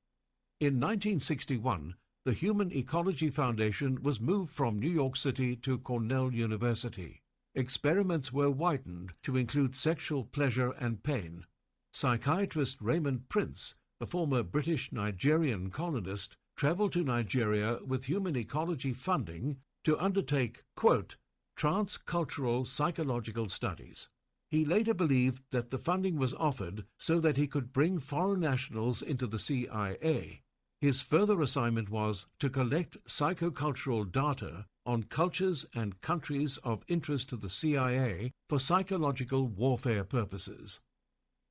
In 1961, the Human Ecology Foundation was moved from New York City to Cornell University. Experiments were widened to include sexual pleasure and pain. Psychiatrist Raymond Prince, a former British-Nigerian colonist, traveled to Nigeria with human ecology funding to undertake, quote, "transcultural psychological studies." He later believed that the funding was offered so that he could bring foreign nationals into the CIA. His further assignment was to collect psychocultural data on cultures and countries of interest to the CIA for psychological warfare purposes.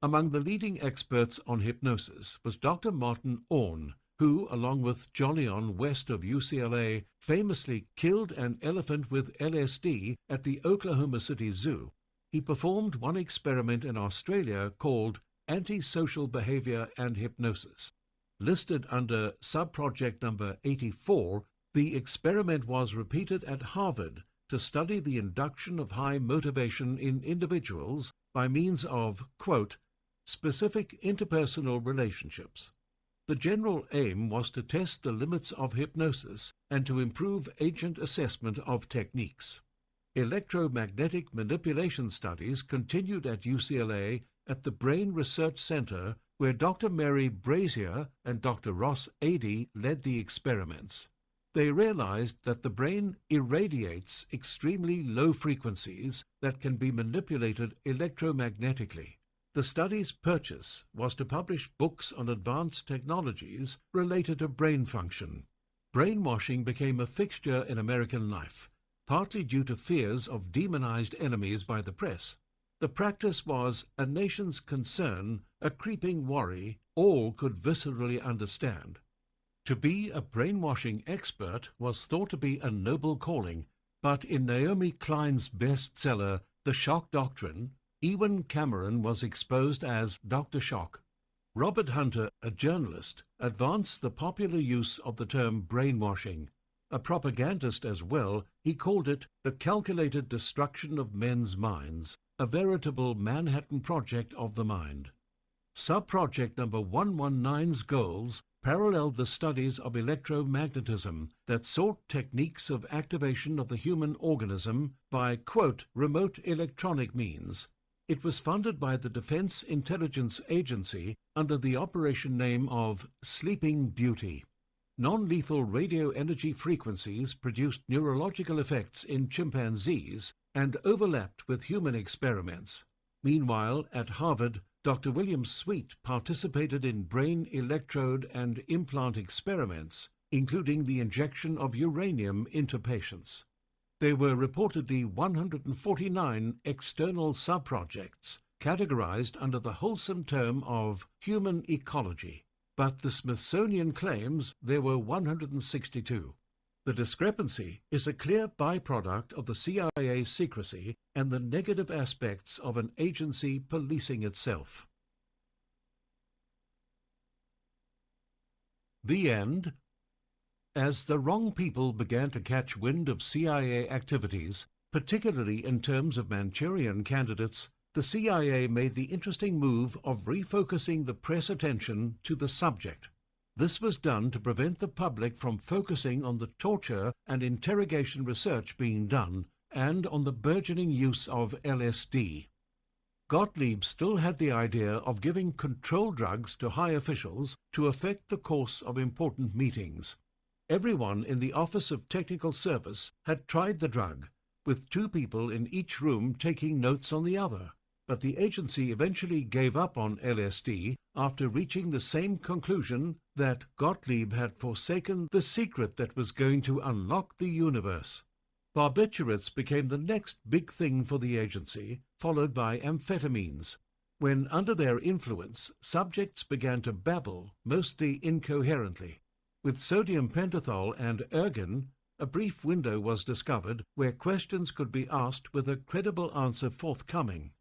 Among the leading experts on hypnosis was Dr. Martin Orne, who, along with Jolyon West of UCLA, famously killed an elephant with LSD at the Oklahoma City Zoo. He performed one experiment in Australia called Antisocial Behavior and Hypnosis. Listed under subproject number 84, the experiment was repeated at Harvard to study the induction of high motivation in individuals by means of, quote, "specific interpersonal relationships." The general aim was to test the limits of hypnosis and to improve agent assessment of techniques. Electromagnetic manipulation studies continued at UCLA at the Brain Research Center, where Dr. Mary Brazier and Dr. Ross Adey led the experiments. They realized that the brain irradiates extremely low frequencies that can be manipulated electromagnetically. The study's purpose was to publish books on advanced technologies related to brain function. Brainwashing became a fixture in American life, partly due to fears of demonized enemies by the press. The practice was a nation's concern, a creeping worry all could viscerally understand. To be a brainwashing expert was thought to be a noble calling, but in Naomi Klein's bestseller, The Shock Doctrine, Ewan Cameron was exposed as Dr. Shock. Robert Hunter, a journalist, advanced the popular use of the term brainwashing. A propagandist as well, he called it the calculated destruction of men's minds, a veritable Manhattan Project of the mind. Subproject number 119's goals paralleled the studies of electromagnetism that sought techniques of activation of the human organism by, quote, remote electronic means. It was funded by the Defense Intelligence Agency under the operation name of Sleeping Beauty. Non-lethal radio energy frequencies produced neurological effects in chimpanzees and overlapped with human experiments. Meanwhile, at Harvard, Dr. William Sweet participated in brain electrode and implant experiments, including the injection of uranium into patients. There were reportedly 149 external sub-projects, categorized under the wholesome term of human ecology. But the Smithsonian claims there were 162. The discrepancy is a clear byproduct of the CIA secrecy and the negative aspects of an agency policing itself. The end. As the wrong people began to catch wind of CIA activities, particularly in terms of Manchurian candidates, the CIA made the interesting move of refocusing the press attention to the subject. This was done to prevent the public from focusing on the torture and interrogation research being done and on the burgeoning use of LSD. Gottlieb still had the idea of giving control drugs to high officials to affect the course of important meetings. Everyone in the Office of Technical Service had tried the drug, with 2 people in each room taking notes on the other. But the agency eventually gave up on LSD after reaching the same conclusion that Gottlieb had forsaken the secret that was going to unlock the universe. Barbiturates became the next big thing for the agency, followed by amphetamines. When under their influence, subjects began to babble, mostly incoherently. With sodium pentothal and ergon, a brief window was discovered where questions could be asked with a credible answer forthcoming.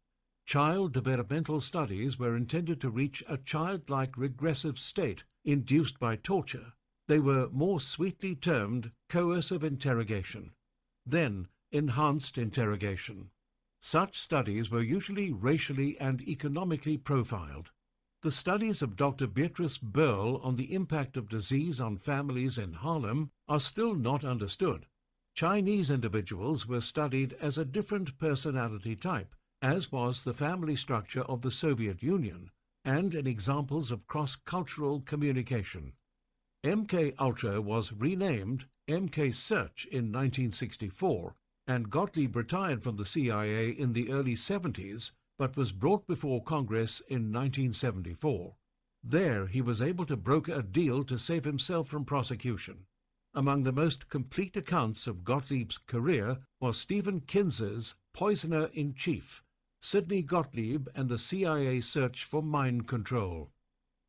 Child developmental studies were intended to reach a childlike regressive state induced by torture. They were more sweetly termed coercive interrogation, then enhanced interrogation. Such studies were usually racially and economically profiled. The studies of Dr. Beatrice Burl on the impact of disease on families in Harlem are still not understood. Chinese individuals were studied as a different personality type, as was the family structure of the Soviet Union, and in examples of cross-cultural communication. MK-Ultra was renamed MK Search in 1964, and Gottlieb retired from the CIA in the early 70s, but was brought before Congress in 1974. There he was able to broker a deal to save himself from prosecution. Among the most complete accounts of Gottlieb's career was Stephen Kinzer's Poisoner-in-Chief, Sidney Gottlieb and the CIA Search for Mind Control.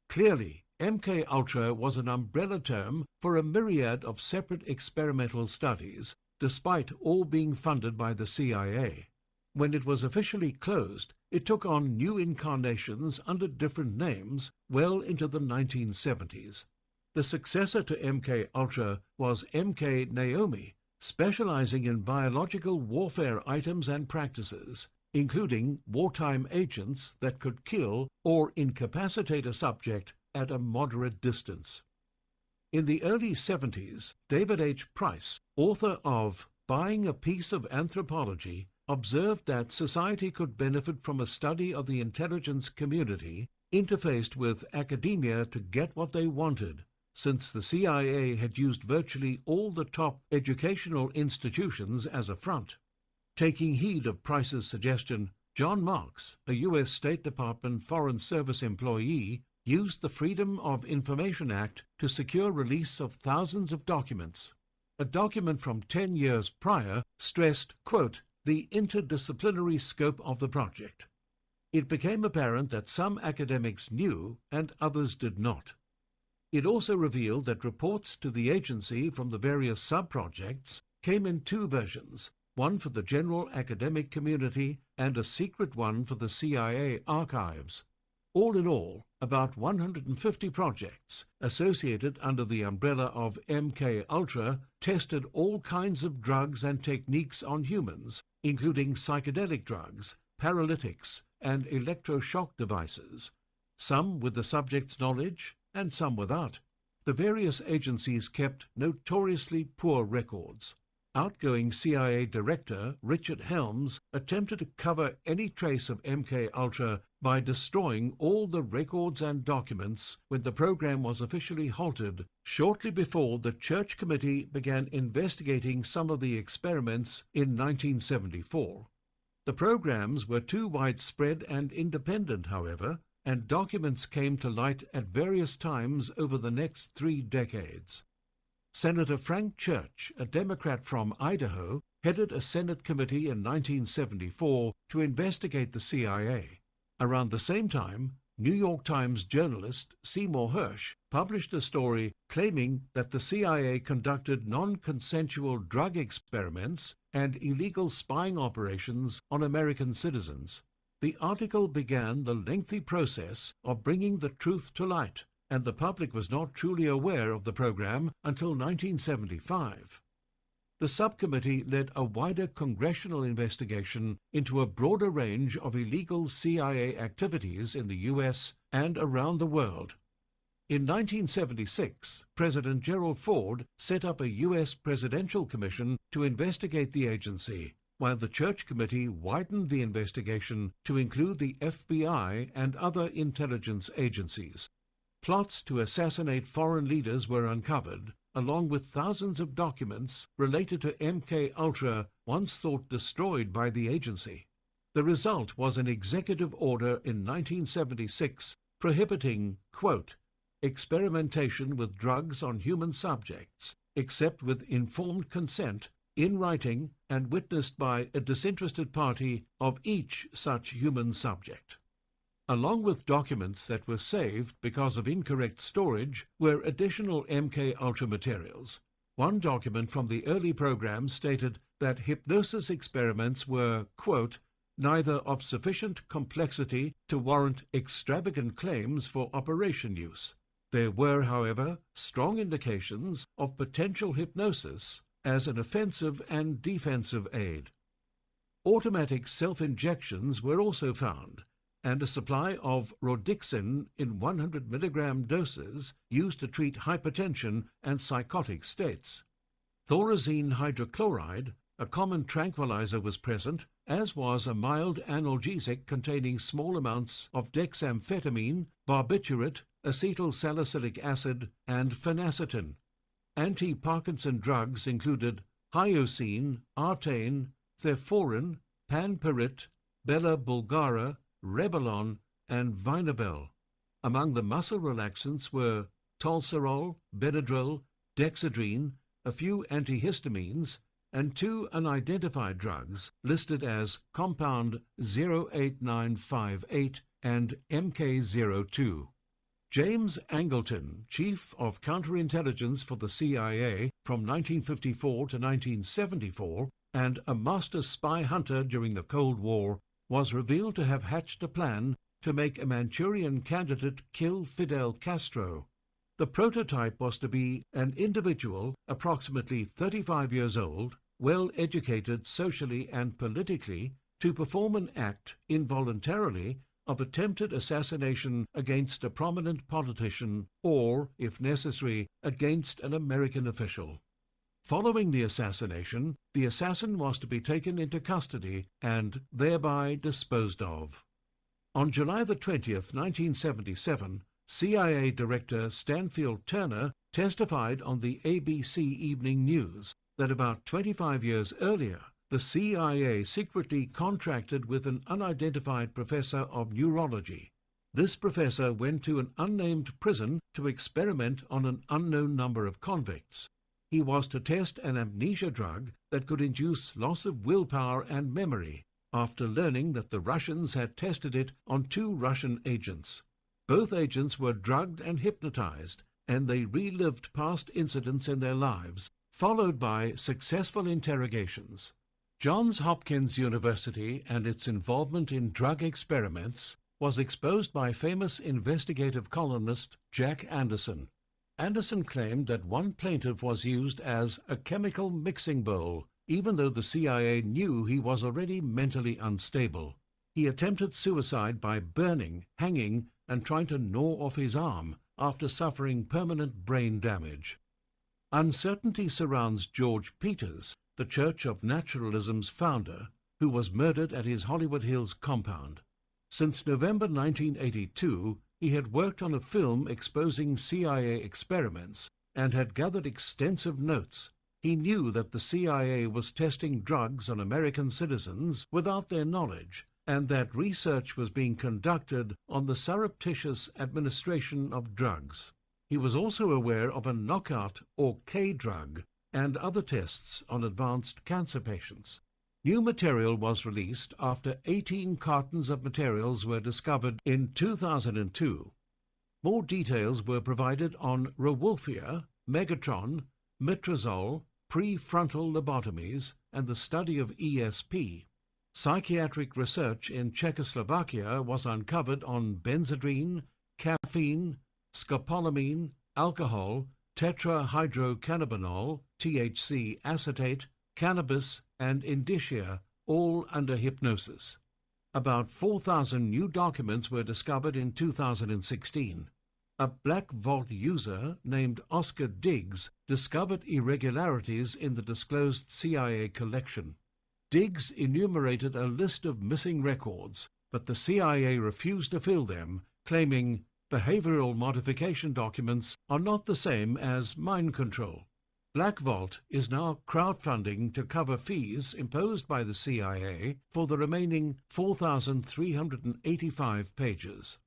Clearly, MK-Ultra was an umbrella term for a myriad of separate experimental studies, despite all being funded by the CIA. When it was officially closed, it took on new incarnations under different names well into the 1970s. The successor to MK-Ultra was MK Naomi, specializing in biological warfare items and practices, including wartime agents that could kill or incapacitate a subject at a moderate distance. In the early 70s, David H. Price, author of Buying a Piece of Anthropology, observed that society could benefit from a study of the intelligence community interfaced with academia to get what they wanted, since the CIA had used virtually all the top educational institutions as a front. Taking heed of Price's suggestion, John Marks, a U.S. State Department Foreign Service employee, used the Freedom of Information Act to secure release of thousands of documents. A document from 10 years prior stressed, quote, the interdisciplinary scope of the project. It became apparent that some academics knew and others did not. It also revealed that reports to the agency from the various sub-projects came in 2 versions, one for the general academic community and a secret one for the CIA archives. All in all, about 150 projects associated under the umbrella of MK-Ultra tested all kinds of drugs and techniques on humans, including psychedelic drugs, paralytics, and electroshock devices, some with the subject's knowledge and some without. The various agencies kept notoriously poor records. Outgoing CIA Director Richard Helms attempted to cover any trace of MK by destroying all the records and documents when the program was officially halted shortly before the Church Committee began investigating some of the experiments in 1974. The programs were too widespread and independent, however, and documents came to light at various times over the next 3 decades. Senator Frank Church, a Democrat from Idaho, headed a Senate committee in 1974 to investigate the CIA. Around the same time, New York Times journalist Seymour Hersh published a story claiming that the CIA conducted non-consensual drug experiments and illegal spying operations on American citizens. The article began the lengthy process of bringing the truth to light, and the public was not truly aware of the program until 1975. The subcommittee led a wider congressional investigation into a broader range of illegal CIA activities in the U.S. and around the world. In 1976, President Gerald Ford set up a U.S. Presidential Commission to investigate the agency, while the Church Committee widened the investigation to include the FBI and other intelligence agencies. Plots to assassinate foreign leaders were uncovered, along with thousands of documents related to MK once thought destroyed by the agency. The result was an executive order in 1976 prohibiting, quote, experimentation with drugs on human subjects, except with informed consent, in writing and witnessed by a disinterested party of each such human subject. Along with documents that were saved because of incorrect storage were additional MK materials. One document from the early program stated that hypnosis experiments were, quote, neither of sufficient complexity to warrant extravagant claims for operation use. There were, however, strong indications of potential hypnosis as an offensive and defensive aid. Automatic self-injections were also found, and a supply of rhodixin in 100 milligram doses used to treat hypertension and psychotic states. Thorazine hydrochloride, a common tranquilizer, was present, as was a mild analgesic containing small amounts of dexamphetamine, barbiturate, acetyl salicylic acid, and phenacetin. Anti-Parkinson drugs included hyoscine, artane, theforin, panpirit, bella bulgara, Rebalon, and Vinabel. Among the muscle relaxants were tolserol, Benadryl, Dexedrine, a few antihistamines, and 2 unidentified drugs listed as compound 08958 and MK02. James Angleton, Chief of Counterintelligence for the CIA from 1954 to 1974 and a master spy hunter during the Cold War, was revealed to have hatched a plan to make a Manchurian candidate kill Fidel Castro. The prototype was to be an individual approximately 35 years old, well educated socially and politically, to perform an act involuntarily of attempted assassination against a prominent politician or, if necessary, against an American official. Following the assassination, the assassin was to be taken into custody and thereby disposed of. On July the 20th, 1977, CIA Director Stanfield Turner testified on the ABC Evening News that about 25 years earlier, the CIA secretly contracted with an unidentified professor of neurology. This professor went to an unnamed prison to experiment on an unknown number of convicts. He was to test an amnesia drug that could induce loss of willpower and memory, after learning that the Russians had tested it on 2 Russian agents. Both agents were drugged and hypnotized, and they relived past incidents in their lives, followed by successful interrogations. Johns Hopkins University and its involvement in drug experiments was exposed by famous investigative columnist Jack Anderson. Anderson claimed that one plaintiff was used as a chemical mixing bowl, even though the CIA knew he was already mentally unstable. He attempted suicide by burning, hanging, and trying to gnaw off his arm after suffering permanent brain damage. Uncertainty surrounds George Peters, the Church of Naturalism's founder, who was murdered at his Hollywood Hills compound. Since November 1982, he had worked on a film exposing CIA experiments and had gathered extensive notes. He knew that the CIA was testing drugs on American citizens without their knowledge, and that research was being conducted on the surreptitious administration of drugs. He was also aware of a knockout or K drug and other tests on advanced cancer patients. New material was released after 18 cartons of materials were discovered in 2002. More details were provided on Rowolfia, Megatron, Mitrazole, prefrontal lobotomies, and the study of ESP. Psychiatric research in Czechoslovakia was uncovered on benzodrine, caffeine, scopolamine, alcohol, tetrahydrocannabinol, THC acetate, cannabis, and indicia, all under hypnosis. About 4,000 new documents were discovered in 2016. A Black Vault user named Oscar Diggs discovered irregularities in the disclosed CIA collection. Diggs enumerated a list of missing records, but the CIA refused to fill them, claiming behavioral modification documents are not the same as mind control. Black Vault is now crowdfunding to cover fees imposed by the CIA for the remaining 4,385 pages.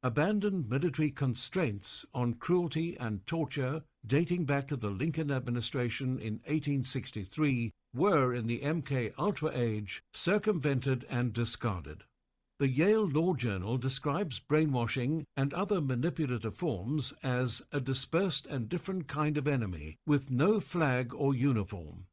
Abandoned military constraints on cruelty and torture dating back to the Lincoln administration in 1863 were, in the MK Ultra age, circumvented and discarded. The Yale Law Journal describes brainwashing and other manipulative forms as a dispersed and different kind of enemy with no flag or uniform.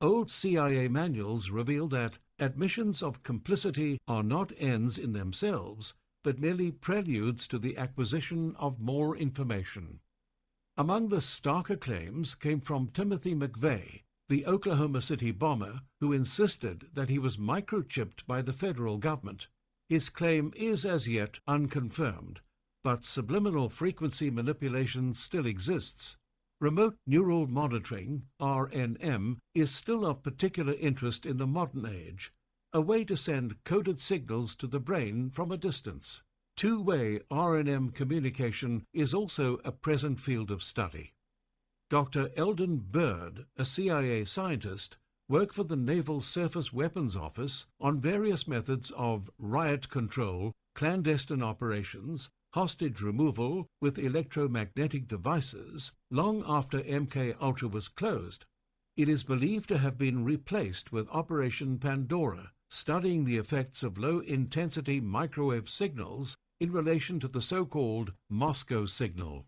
Old CIA manuals reveal that admissions of complicity are not ends in themselves, but merely preludes to the acquisition of more information. Among the starker claims came from Timothy McVeigh, the Oklahoma City bomber, who insisted that he was microchipped by the federal government. His claim is as yet unconfirmed, but subliminal frequency manipulation still exists. Remote neural monitoring, RNM, is still of particular interest in the modern age, a way to send coded signals to the brain from a distance. Two-way RNM communication is also a present field of study. Dr. Eldon Bird, a CIA scientist, worked for the Naval Surface Weapons Office on various methods of riot control, clandestine operations, hostage removal with electromagnetic devices long after MK Ultra was closed. It is believed to have been replaced with Operation Pandora, studying the effects of low-intensity microwave signals in relation to the so-called Moscow signal.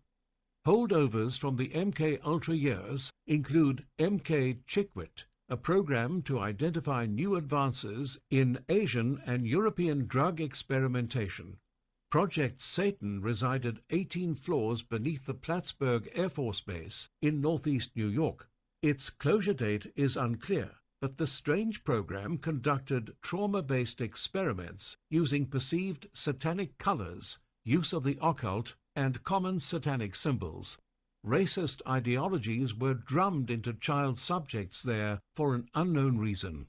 Holdovers from the MK Ultra years include MK Chickwit, a program to identify new advances in Asian and European drug experimentation. Project Satan resided 18 floors beneath the Plattsburgh Air Force Base in northeast New York. Its closure date is unclear, but the strange program conducted trauma-based experiments using perceived satanic colors, use of the occult, and common satanic symbols. Racist ideologies were drummed into child subjects there for an unknown reason.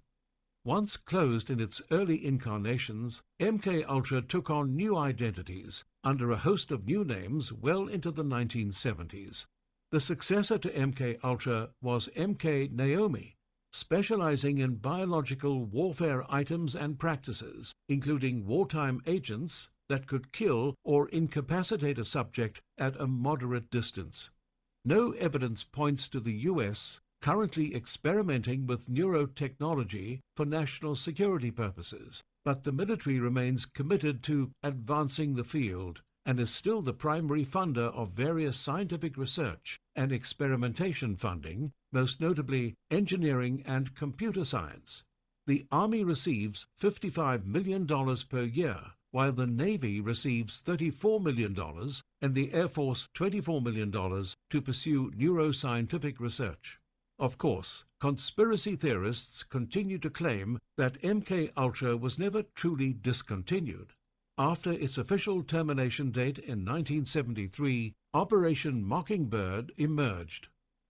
Once closed in its early incarnations, MK Ultra took on new identities under a host of new names well into the 1970s. The successor to MK Ultra was MK Naomi, specializing in biological warfare items and practices, including wartime agents that could kill or incapacitate a subject at a moderate distance. No evidence points to the U.S. currently experimenting with neurotechnology for national security purposes, but the military remains committed to advancing the field and is still the primary funder of various scientific research and experimentation funding, most notably engineering and computer science. The Army receives $55 million per year, while the Navy receives $34 million and the Air Force $24 million to pursue neuroscientific research. Of course, conspiracy theorists continue to claim that MK Ultra was never truly discontinued. After its official termination date in 1973, Operation Mockingbird emerged.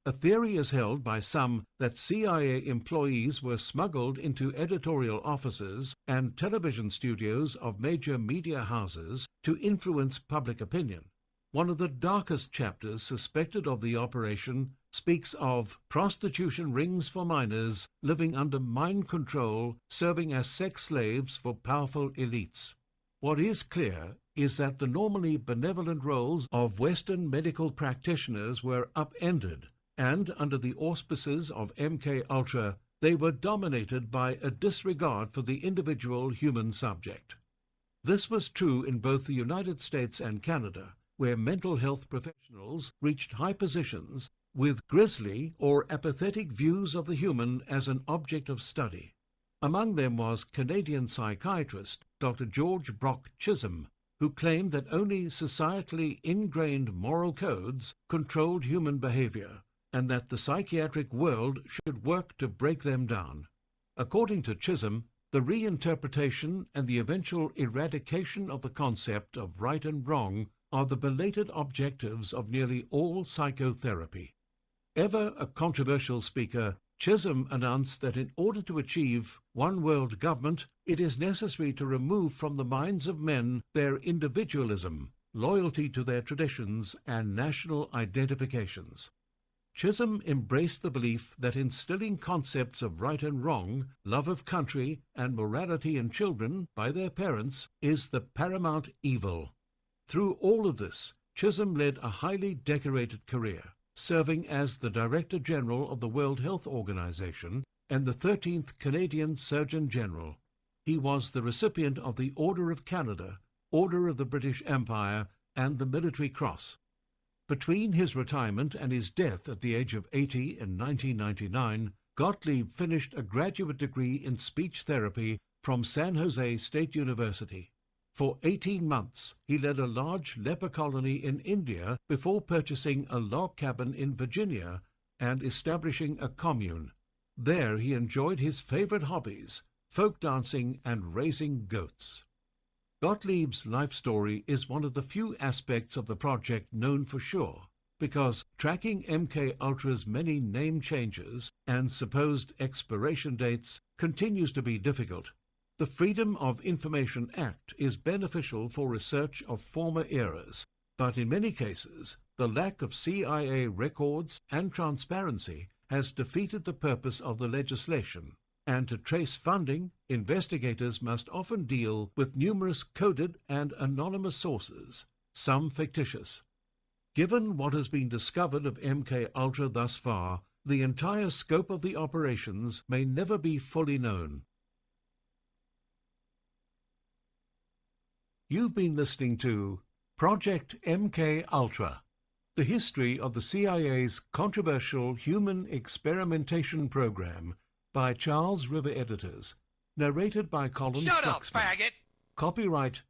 A theory is held by some that CIA employees were smuggled into editorial offices and television studios of major media houses to influence public opinion. One of the darkest chapters suspected of the operation speaks of prostitution rings for minors living under mind control, serving as sex slaves for powerful elites. What is clear is that the normally benevolent roles of Western medical practitioners were upended, and under the auspices of MK Ultra, they were dominated by a disregard for the individual human subject. This was true in both the United States and Canada, where mental health professionals reached high positions with grisly or apathetic views of the human as an object of study. Among them was Canadian psychiatrist Dr. George Brock Chisholm, who claimed that only societally ingrained moral codes controlled human behavior, and that the psychiatric world should work to break them down. According to Chisholm, the reinterpretation and the eventual eradication of the concept of right and wrong are the belated objectives of nearly all psychotherapy. Ever a controversial speaker, Chisholm announced that in order to achieve one world government, it is necessary to remove from the minds of men their individualism, loyalty to their traditions, and national identifications. Chisholm embraced the belief that instilling concepts of right and wrong, love of country, and morality in children by their parents is the paramount evil. Through all of this, Chisholm led a highly decorated career, serving as the Director General of the World Health Organization and the 13th Canadian Surgeon General. He was the recipient of the Order of Canada, Order of the British Empire, and the Military Cross. Between his retirement and his death at the age of 80 in 1999, Gottlieb finished a graduate degree in speech therapy from San Jose State University. For 18 months, he led a large leper colony in India before purchasing a log cabin in Virginia and establishing a commune. There he enjoyed his favorite hobbies, folk dancing and raising goats. Gottlieb's life story is one of the few aspects of the project known for sure, because tracking MK Ultra's many name changes and supposed expiration dates continues to be difficult. The Freedom of Information Act is beneficial for research of former eras, but in many cases, the lack of CIA records and transparency has defeated the purpose of the legislation. And to trace funding, investigators must often deal with numerous coded and anonymous sources, some fictitious. Given what has been discovered of MK Ultra thus far, the entire scope of the operations may never be fully known. You've been listening to Project MK Ultra, the history of the CIA's controversial human experimentation program by Charles River Editors, narrated by Colin Shut up, Fluxman. faggot! Copyright